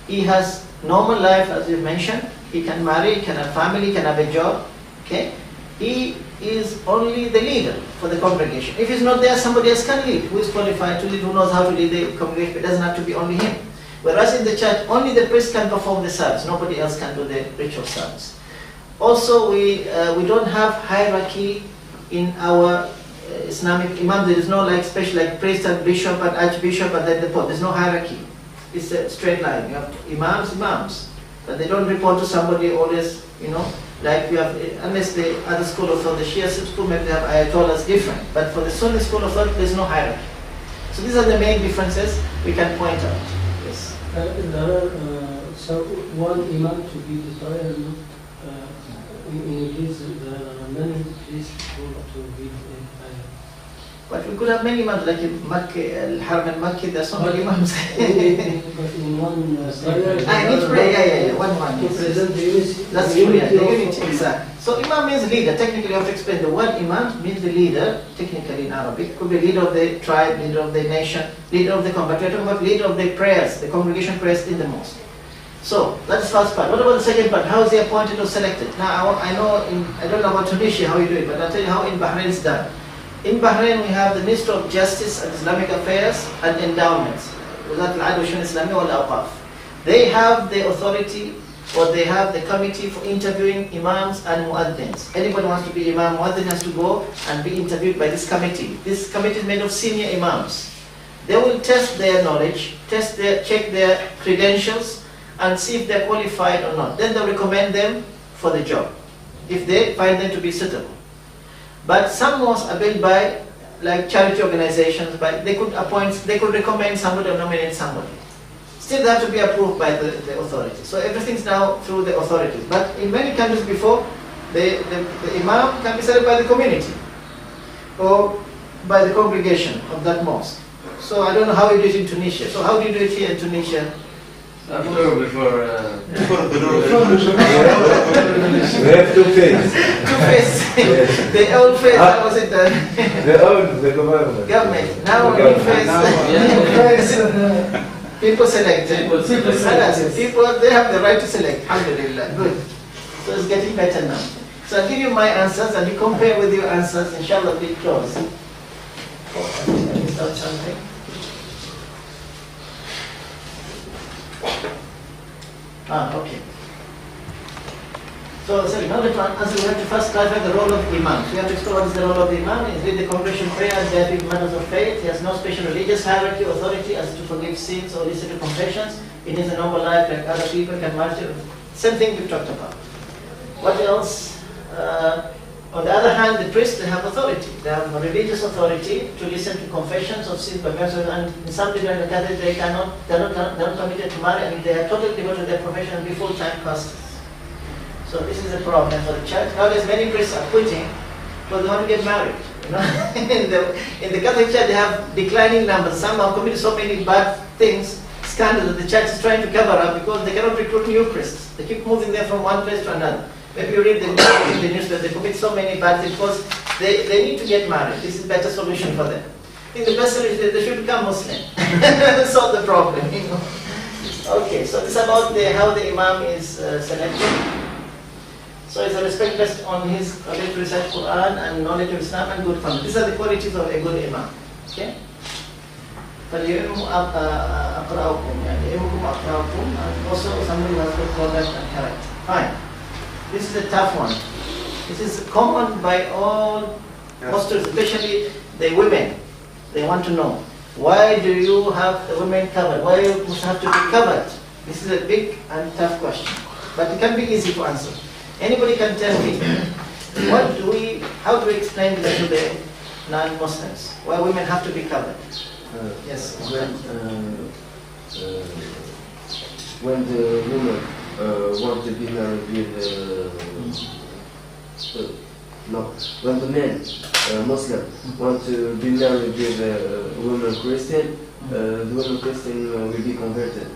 He has normal life, as you mentioned. He can marry, he can have family, he can have a job. Okay? He is only the leader for the congregation. If he's not there, somebody else can lead. Who is qualified to lead, who knows how to lead the congregation. It doesn't have to be only him. Whereas in the church, only the priest can perform the service. Nobody else can do the ritual service. Also, we don't have hierarchy in our Islamic imam. There is no like special like priest and bishop and archbishop and then the pope. There's no hierarchy. It's a straight line. You have imams, but they don't report to somebody always, you know, like you have, unless the other school of thought, the Shia school, maybe they have ayatollahs different. But for the Sunni school of thought, there's no hierarchy. So these are the main differences we can point out. Yes. So one imam to be the prayer, in case there are many priests to be but we could have many imams, like in Makkah, Al-Haram al-Makki, there are so many imams. in one prayer, each prayer, one. To present the unity. That's true, yeah, the unity, exactly. So imam means leader. Technically, you have to explain the word imam means the leader, technically in Arabic. It could be leader of the tribe, leader of the nation, leader of the congregation. We're talking about leader of the prayers, the congregation prayers in the mosque. So, that's the first part. What about the second part? How is he appointed or selected? Now, I don't know about Tunisia, how you do it, but I'll tell you how in Bahrain it's done. In Bahrain, we have the Minister of Justice and Islamic Affairs and Endowments. They have the authority, or they have the committee for interviewing imams and muaddins. Anybody wants to be imam, muaddin has to go and be interviewed by this committee. This committee is made of senior imams. They will test their knowledge, check their credentials, and see if they're qualified or not. Then they'll recommend them for the job, if they find them to be suitable. But some mosques are built by like charity organizations, but they could recommend somebody or nominate somebody. Still they have to be approved by the authorities. So everything's now through the authorities. But in many countries before, the imam can be selected by the community or by the congregation of that mosque. So I don't know how you do it in Tunisia. So how do you do it here in Tunisia? After or before? We have two phases. Two phases. The old phase, how was it done? The government. Government. Now new phase. People select. People, they have the right to select. Alhamdulillah. Good. So it's getting better now. So I'll give you my answers and you compare with your answers. Inshallah, be close. I missed out something. Okay. So, sorry, now to answer, we have to first clarify the role of imam. So we have to explore what is the role of the imam. He leads the congregation prayers, there are matters of faith. He has no special religious hierarchy, authority as to forgive sins or listen to confessions. It is a normal life like other people can march. Same thing we've talked about. What else? On the other hand, the priests, they have authority. They have religious authority to listen to confessions of sins by members, and in some degree in the Catholic, they're not permitted to marry. I mean, they are totally devoted to their profession and be full-time pastors. So this is a problem for the church. Nowadays, many priests are quitting because they want to get married. You know, in the Catholic Church, they have declining numbers. Some have committed so many bad things, scandals that the church is trying to cover up because they cannot recruit new priests. They keep moving them from one place to another. Maybe you read the news that they commit so many bad things because they need to get married. This is a better solution for them. I think the best solution is they should become Muslim. Solve the problem. You know. Okay, so this is about how the imam is selected. So it's a respect based on his ability to recite Quran and knowledge of Islam and good conduct. These are the qualities of a good imam. Okay? فَالْيُؤْمُ أَقْرَأُكُمْ يعني إِمُكُمْ أَقْرَأُكُمْ, and also somebody who has good conduct and character. Fine. This is a tough one. This is common by all pastors, especially the women. They want to know, why do you have the women covered? Why you must have to be covered? This is a big and tough question. But it can be easy to answer. Anybody can tell me, how do we explain this to the non-Muslims? Why women have to be covered? Yes. When the woman want to be married with when the men Muslim want to be married with a woman Christian, the woman Christian will be converted.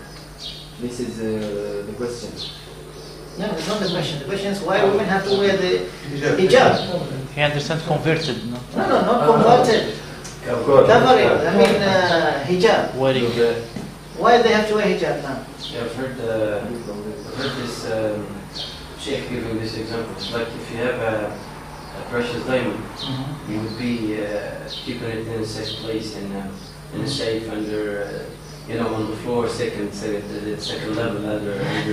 This is the question. No, it's not the question. The question is why women have to wear the hijab. He understands converted, no? No, not converted. Covering, I mean hijab. Wearing. Why they have to wear hijab now? Yeah, I've heard this sheikh giving this example. Like if you have a precious diamond, you would be keeping it in a safe place in a safe under, on the floor, second level under, and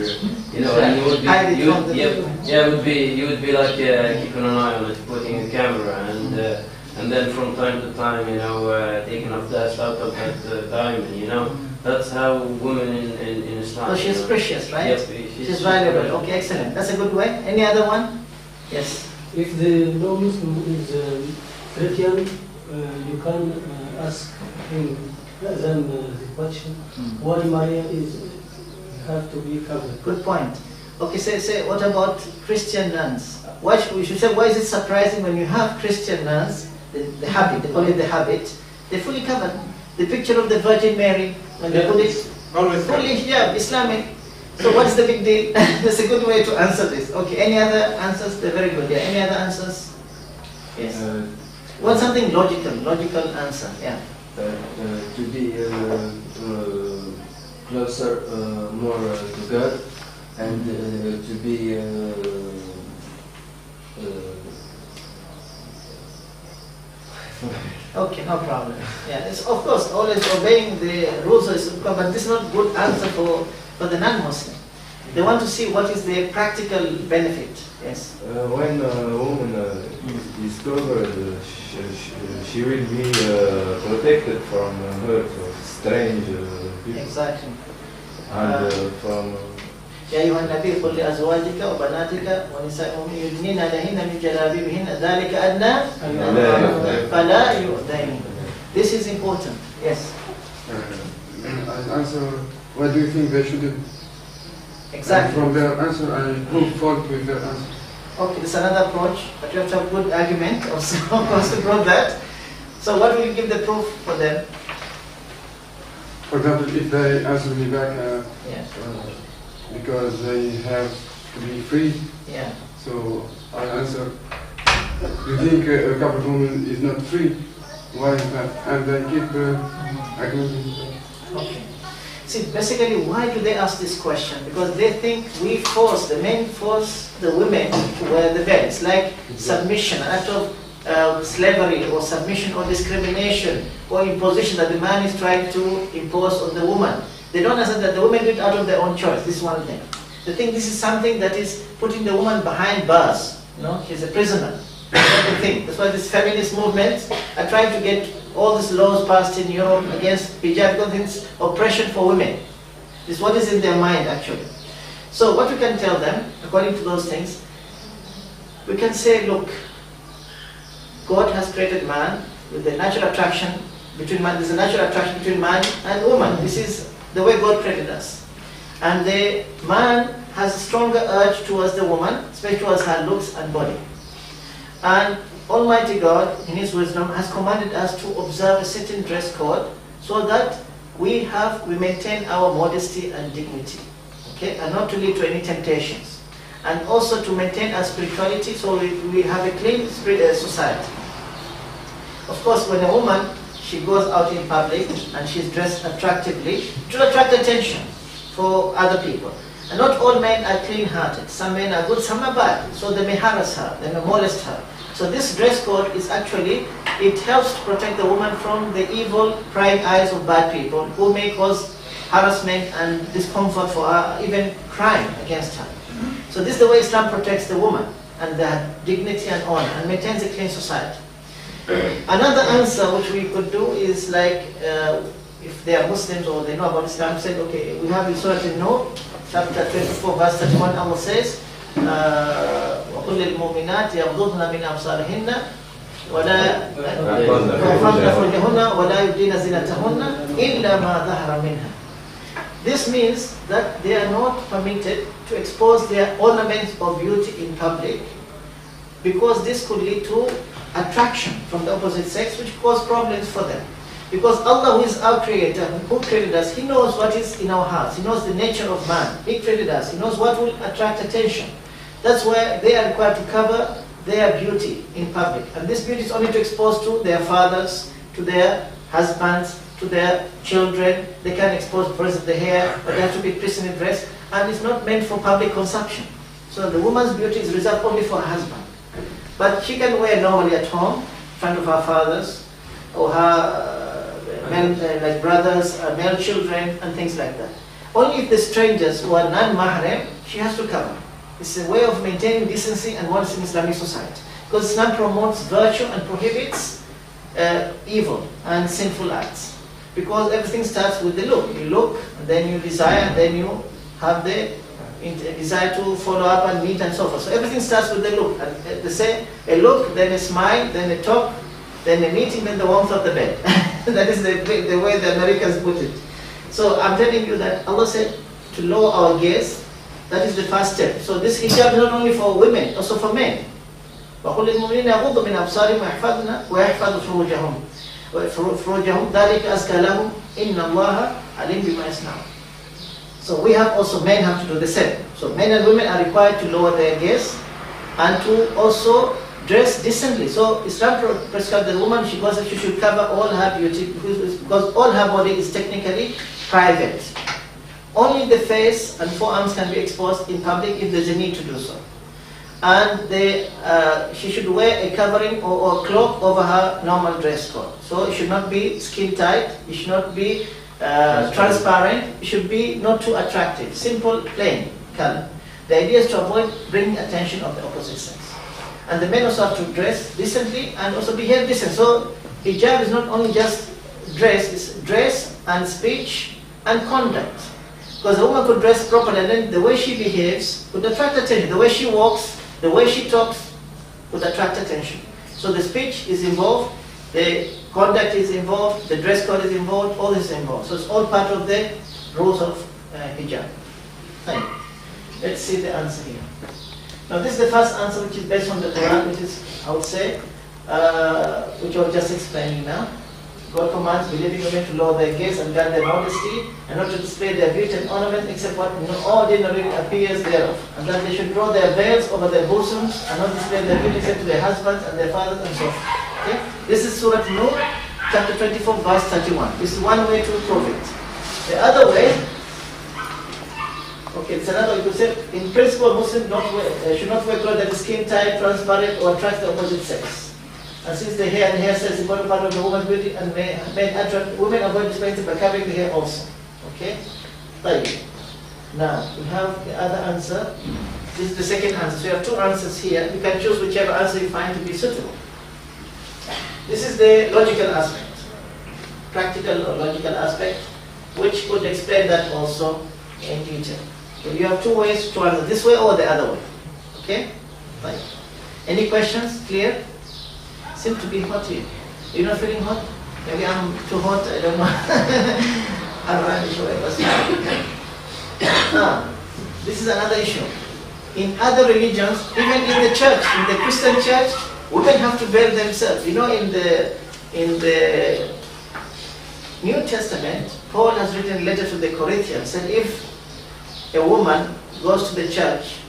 you would be, you would be like keeping an eye on it, putting a camera, and then from time to time, taking off dust out of that diamond, That's how women in Islam. Oh, she's precious, right? Yes, she's valuable. Okay, excellent. That's a good way. Any other one? Yes. If the non-Muslim is Christian, you can ask them the question, why Maria have to be covered? Good point. Okay, say what about Christian nuns? We should say, why is it surprising when you have Christian nuns, the habit, they call it the habit, they're fully covered. The picture of the Virgin Mary, when they put it fully hijab, Islamic. So what's the big deal? That's a good way to answer this. Okay, any other answers? They're very good. Yeah, any other answers? Yes. Want something logical answer. Yeah. To be closer, more to God, and to be okay, no problem. Yeah, it's of course always obeying the rules of Islam, but this is not good answer for the non-Muslim. They want to see what is the practical benefit. Yes. When a woman is covered, she will be protected from hurt or strange people. Exactly. And from يا أيها النبي قل لأزواجك وبناتك ونساء المؤمنين يدنين عليهن من جلابيبهن ذلك أدنى فلا يؤذين. This is important. Yes. I'll answer. What do you think they should do? Exactly. From their answer, I prove fault with their answer. Okay, this is another approach, but you have to have a good argument also, of course, to prove that. So what will you give the proof for them? For example, if they answer me back, yes. Because they have to be free. Yeah. So I answer. You think a couple woman is not free? Why is that? And they keep arguing. Okay. See, basically, why do they ask this question? Because they think the men force the women to wear the veil. It's like submission, an act of slavery or submission or discrimination or imposition that the man is trying to impose on the woman. They don't understand that the women do it out of their own choice. This is one thing. They think this is something that is putting the woman behind bars. She's a prisoner. That's what they think. That's why these feminist movements are trying to get all these laws passed in Europe against hijab, because it's oppression for women. This is what is in their mind actually. So what we can tell them, according to those things, we can say, look, God has created man with the natural attraction between man. There's a natural attraction between man and woman. This is the way God created us. And the man has a stronger urge towards the woman, especially towards her looks and body. And Almighty God, in His wisdom, has commanded us to observe a certain dress code so that we maintain our modesty and dignity, okay, and not to lead to any temptations, and also to maintain our spirituality, so we have a clean society. Of course, when a woman, she goes out in public and she's dressed attractively, it will attract attention for other people. And not all men are clean-hearted. Some men are good, some are bad. So they may harass her, they may molest her. So this dress code is actually, it helps to protect the woman from the evil prying eyes of bad people who may cause harassment and discomfort for her, even crime against her. So this is the way Islam protects the woman and their dignity and honor and maintains a clean society. Another answer which we could do is like, if they are Muslims or they know about Islam, said, okay, we have in Surah An-Nur, chapter 24, verse 31, Allah says, وَقُلْ لِلْمُؤْمِنَاتِ يَغْضُضْنَ مِنْ أَبْصَارِهِنَّ وَلَا يُحْفَظْنَ فُرُوجَهُنَّ وَلَا يُبْدِينَ زِينَتَهُنَّ إِلَّا مَا ظَهَرَ مِنْهَا. This means that they are not permitted to expose their ornaments of beauty in public, because this could lead to attraction from the opposite sex, which cause problems for them. Because Allah, who is our creator, who created us, He knows what is in our hearts. He knows the nature of man. He created us. He knows what will attract attention. That's why they are required to cover their beauty in public. And this beauty is only to expose to their fathers, to their husbands, to their children. They can expose the of the hair, but they have to be christened dressed. And it's not meant for public consumption. So the woman's beauty is reserved only for her husband. But she can wear normally at home, in front of her fathers, or her like brothers, male children, and things like that. Only if the strangers who are non-mahram, she has to cover. It's a way of maintaining decency and modesty in Islamic society. Because Islam promotes virtue and prohibits evil and sinful acts. Because everything starts with the look. You look, and then you desire, and then you have the desire to follow up and meet and so forth. So everything starts with the look. And they say a look, then a smile, then a talk, then a meeting, then the warmth of the bed. That is the way the Americans put it. So I'm telling you that Allah said to lower our gaze. That is the first step. So this hijab is not only for women, also for men. وَقُلِ الْمُؤْمِنِينَ يَغُضُّوا مِنْ أَبْصَارِهِمْ وَيَحْفَظُوا فُرُوجَهُمْ ذَلِكَ أَزْكَىٰ لَهُمْ إِنَّ اللَّهَ عَلِيمٌ بِمَا يَصْنَعُونَ. So we have also, men have to do the same. So men and women are required to lower their gaze and to also dress decently. So Islam prescribes the woman, she goes that she should cover all her beauty because all her body is technically private. Only the face and forearms can be exposed in public if there's a need to do so. And she should wear a covering or cloak over her normal dress code. So it should not be skin tight, it should not be transparent, it should be not too attractive, simple, plain color. The idea is to avoid bringing attention of the opposite sex. And the men also have to dress decently and also behave decent. So hijab is not only just dress, it's dress and speech and conduct. Because a woman could dress properly and then the way she behaves would attract attention. The way she walks, the way she talks would attract attention. So the speech is involved, the conduct is involved, the dress code is involved, all this is involved. So it's all part of the rules of hijab. Thank you. Let's see the answer here. Now this is the first answer, which is based on the Quran, which is, I would say, which I was just explaining now. God commands believing women to lower their gaze and guard their modesty, and not to display their beauty and ornament except what ordinarily appears thereof, and that they should draw their veils over their bosoms and not display their beauty except to their husbands and their fathers and so forth. Okay? This is Surah Nur, chapter 24, verse 31. This is one way to prove it. The other way, okay, it's another way to say, in principle, Muslims should not wear clothes that is skin tight, transparent, or attract the opposite sex. And since the hair and hairstyle is important part of the woman's beauty and may attract women, avoid displaying it by covering the hair also. Okay? Right. Now, we have the other answer. This is the second answer. So you have two answers here. You can choose whichever answer you find to be suitable. This is the logical aspect, practical or logical aspect, which could explain that also in detail. So you have two ways to answer, this way or the other way. Okay? Right. Any questions? Clear? Seems to be hot here. You're not feeling hot? Maybe I'm too hot, I don't know. I don't know. This is another issue. In other religions, even in the church, in the Christian church, women have to veil themselves. You know, in the New Testament, Paul has written a letter to the Corinthians, and if a woman goes to the church,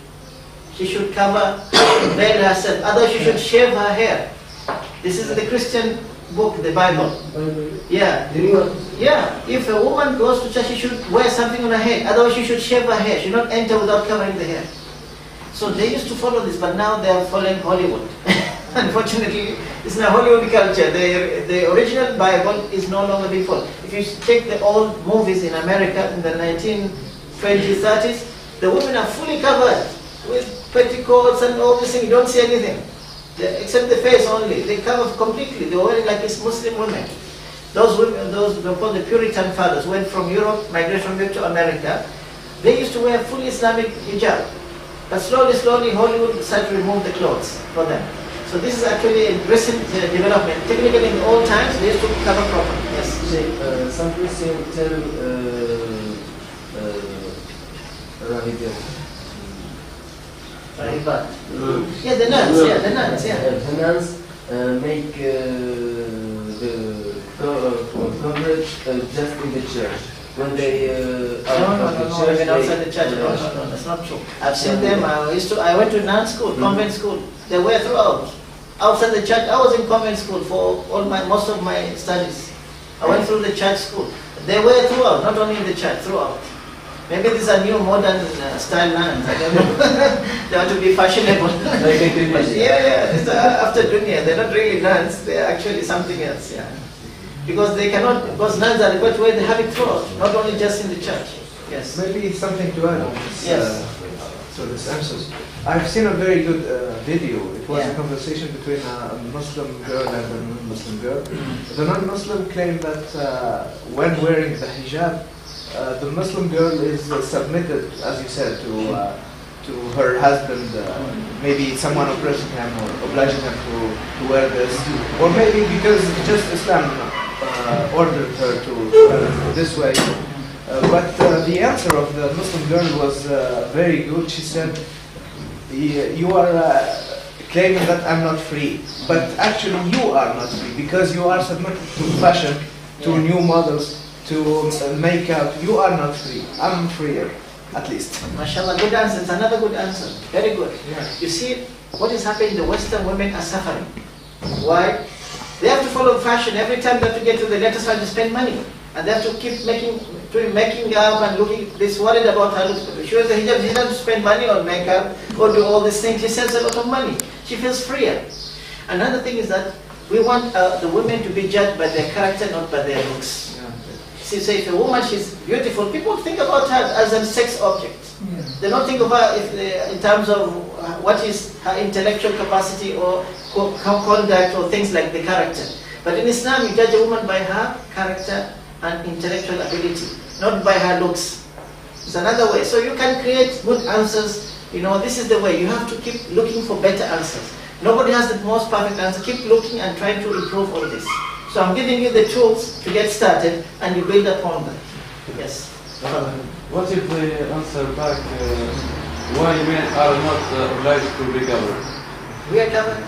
she should cover, veil herself, otherwise she should shave her hair. This is the Christian book, the Bible. Yeah. Yeah. If a woman goes to church, she should wear something on her head. Otherwise, she should shave her hair. She should not enter without covering the hair. So they used to follow this, but now they are following Hollywood. Unfortunately, it's not Hollywood culture. The original Bible is no longer being followed. If you take the old movies in America in the 1920s, 30s, the women are fully covered with petticoats and all this thing. You don't see anything. Except the face only. They cover completely. They were wearing like it's Muslim women. Those women, those they called the Puritan fathers, went from Europe, migrated from Europe to America. They used to wear fully Islamic hijab. But slowly, Hollywood started to remove the clothes for them. So this is actually a recent development. Technically, in old times, they used to cover properly. Yes. Some Christians tell Rahibat. Yeah, the nuns. Yeah, the nuns. Yeah. The nuns make cover it just in the church. When they no, even outside the church. No, that's not true. I've seen them. I went to nun school, convent school. They were throughout. Outside the church, I was in convent school for most of my studies. I went through the church school. They were throughout, not only in the church, throughout. Maybe these are new modern style nuns. I don't know. They want to be fashionable. After dunya, they're not really nuns. They're actually something else. Yeah. Because they cannot, because nuns are required to wear the habit throughout, not only just in the church. Yes. Maybe something to add on this. Yes. So this answers. I've seen a very good video. It was Yeah. a conversation between a Muslim girl and a non-Muslim girl. The non-Muslim claimed that when wearing the hijab, the Muslim girl is submitted, as you said, to her husband. Maybe someone oppressing him or obliging him to wear this, or maybe because just Islam ordered her to wear it this way. But the answer of the Muslim girl was very good. She said, you are claiming that I'm not free, but actually you are not free because you are submitted to fashion, to new models, to makeup. You are not free. I'm freer, at least. MashaAllah, good answer. It's another good answer. Very good. Yeah. You see, what is happening, the Western women are suffering. Why? They have to follow fashion. Every time they have to get to the latest fashion, to spend money. And they have to keep making up and looking, this worried about her looks. She wears the hijab, she doesn't spend money on makeup or do all these things. She saves a lot of money. She feels freer. Another thing is that we want the women to be judged by their character, not by their looks. See, so if a woman, she's beautiful, people think about her as a sex object. Yeah. They don't think of her in terms of what is her intellectual capacity or conduct or things like the character. But in Islam, you judge a woman by her character and intellectual ability, not by her looks. It's another way. So you can create good answers. You know, this is the way. You have to keep looking for better answers. Nobody has the most perfect answer. Keep looking and trying to improve all this. So I'm giving you the tools to get started and you build upon them. Yes. What if they answer back why men are not obliged to be covered? We are covered.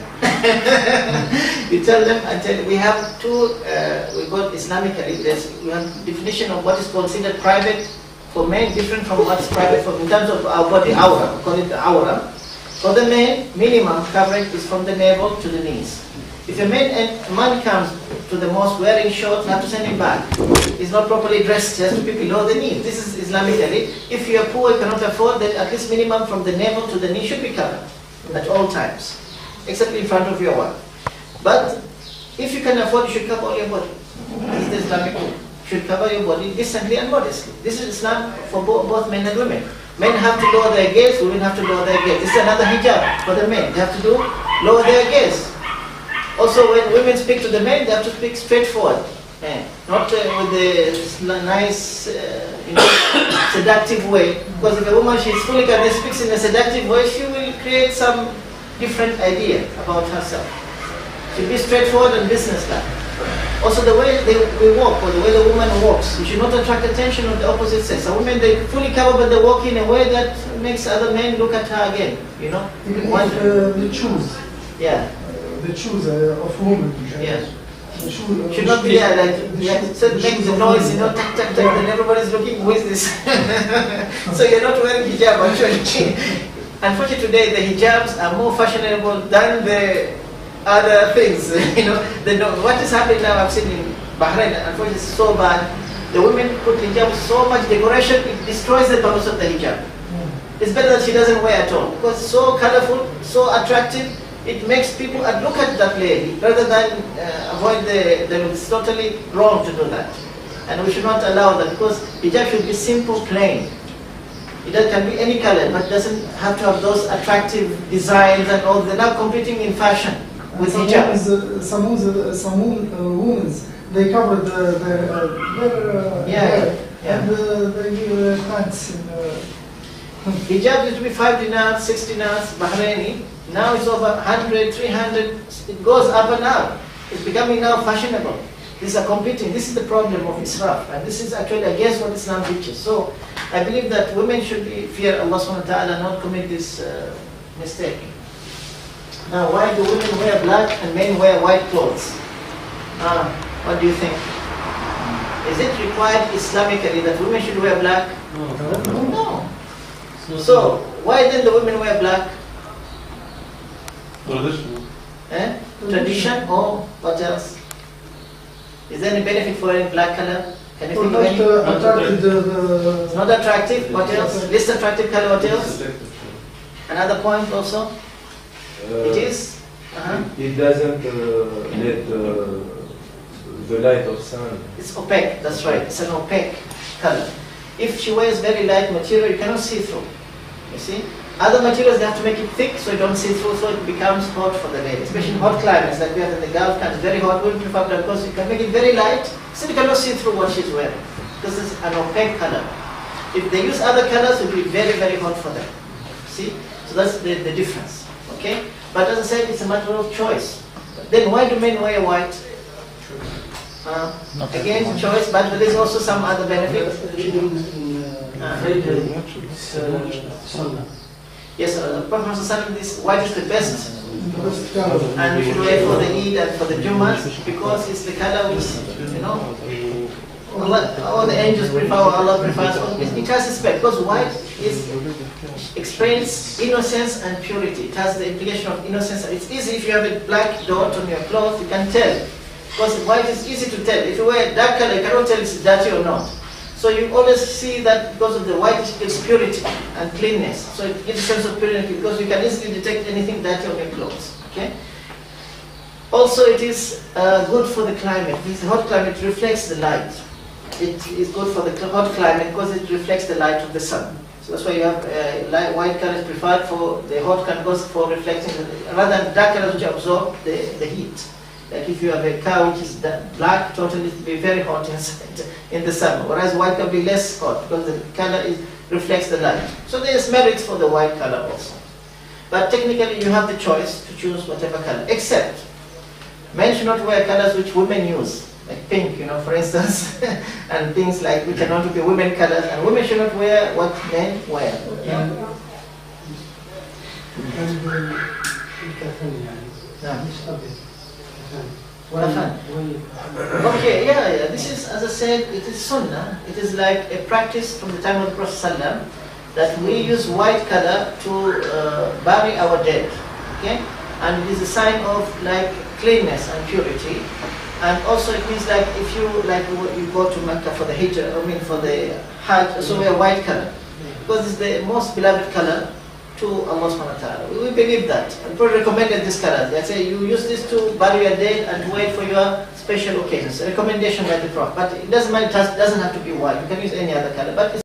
You tell them, we have two, we got Islamically, we have definition of what is considered private for men, different from what is private for, in terms of our body, aura, we call it the aura. For the men, minimum coverage is from the navel to the knees. If a man comes to the mosque wearing shorts, you have to send him back. He's not properly dressed, he has to be below the knee. This is Islamically. If you are poor, you cannot afford, then at least minimum from the navel to the knee should be covered at all times, except in front of your wife. But if you can afford, you should cover all your body. This is the Islamic rule. You should cover your body decently and modestly. This is Islam for both men and women. Men have to lower their gaze, women have to lower their gaze. This is another hijab for the men. They have to lower their gaze. Also, when women speak to the men, they have to speak straightforward, not with the nice, seductive way. Because if a woman, she's fully covered, speaks in a seductive way, she will create some different idea about herself. She'll be straightforward and businesslike. Also, the way we walk, or the way the woman walks, you should not attract attention of the opposite sex. A woman, they fully cover, but they walk in a way that makes other men look at her again. You know, Even if they choose. Yeah. The shoes of women. Yes. Should not be there, like, make the noise, you know, tack, tack, tack, and everybody's looking, who is this? So you're not wearing hijab, actually. Unfortunately today, the hijabs are more fashionable than the other things, you know. What is happening now, I've seen in Bahrain, unfortunately it's so bad. The women put hijab so much decoration, it destroys the purpose of the hijab. It's better that she doesn't wear at all, because it's so colorful, so attractive. It makes people look at that lady rather than avoid the look. It's totally wrong to do that. And we should not allow that, because hijab should be simple, plain. It can be any color, but doesn't have to have those attractive designs and all. They're now competing in fashion with hijab. Some women, they cover their hair and they give pants. Hijab used to be 5 dinars, 6 dinars, Bahraini. Now it's over 100, 300, it goes up and up. It's becoming now fashionable. These are competing. This is the problem of Israf, and this is actually against what Islam teaches. So I believe that women should fear Allah subhanahu wa ta'ala, not commit this mistake. Now, why do women wear black and men wear white clothes? What do you think? Is it required Islamically that women should wear black? No. So, why then the women wear black? Tradition. Tradition or what else? Is there any benefit for wearing black color? Can you think of any? It's not attractive. What else? Least attractive color. What else? Another point also. It is. It doesn't let the light of sun. It's opaque. That's right. It's an opaque color. If she wears very light material, you cannot see through. You see. Other materials, they have to make it thick so you don't see through, so it becomes hot for the lady. Especially in hot climates like we have in the Gulf countries, very hot, we prefer black because you can make it very light, so you cannot see through what she's wearing. Because it's an opaque color. If they use other colors, it will be very, very hot for them. See? So that's the difference. Okay? But as I said, it's a matter of choice. Then why do men wear white? Again, choice, but there is also some other benefit. Yes, Prophet Muhammad, this white is the best, and we should wear for the Eid and for the Jummahs because it's the color which, you know, Allah, all the angels prefer, Allah prefers. It has respect because white explains innocence and purity. It has the implication of innocence. It's easy if you have a black dot on your cloth, you can tell. Because white is easy to tell. If you wear dark color, you cannot tell it's dirty or not. So you always see that because of the white, it's purity and cleanness. So it gives a sense of purity because you can easily detect anything dirty on your clothes. Okay. Also, it is good for the climate. This hot climate reflects the light. It is good for the hot climate because it reflects the light of the sun. So that's why you have white color is preferred for the hot climate because for reflecting, rather than dark colors which absorb the heat. Like if you have a car which is black, totally it will be very hot inside in the summer, whereas white can be less hot because the color reflects the light. So there is merits for the white color also. But technically you have the choice to choose whatever color, except men should not wear colors which women use, like pink, you know, for instance, and things like which are not to be women colors, and women should not wear what men wear. Okay, yeah, this is, as I said, it is sunnah. It is like a practice from the time of the Prophet ﷺ that we use white color to bury our dead. Okay, and it is a sign of like cleanness and purity. And also it means like if you you go to Mecca for the Hijrah, I mean for the Hajj, so wear white color because it's the most beloved color to Allah subhanahu wa ta'ala. We believe that. And Prophet recommended this color. They say you use this to bury your dead and to wait for your special occasions. A recommendation by the Prophet. But it doesn't matter, it doesn't have to be white. You can use any other color. But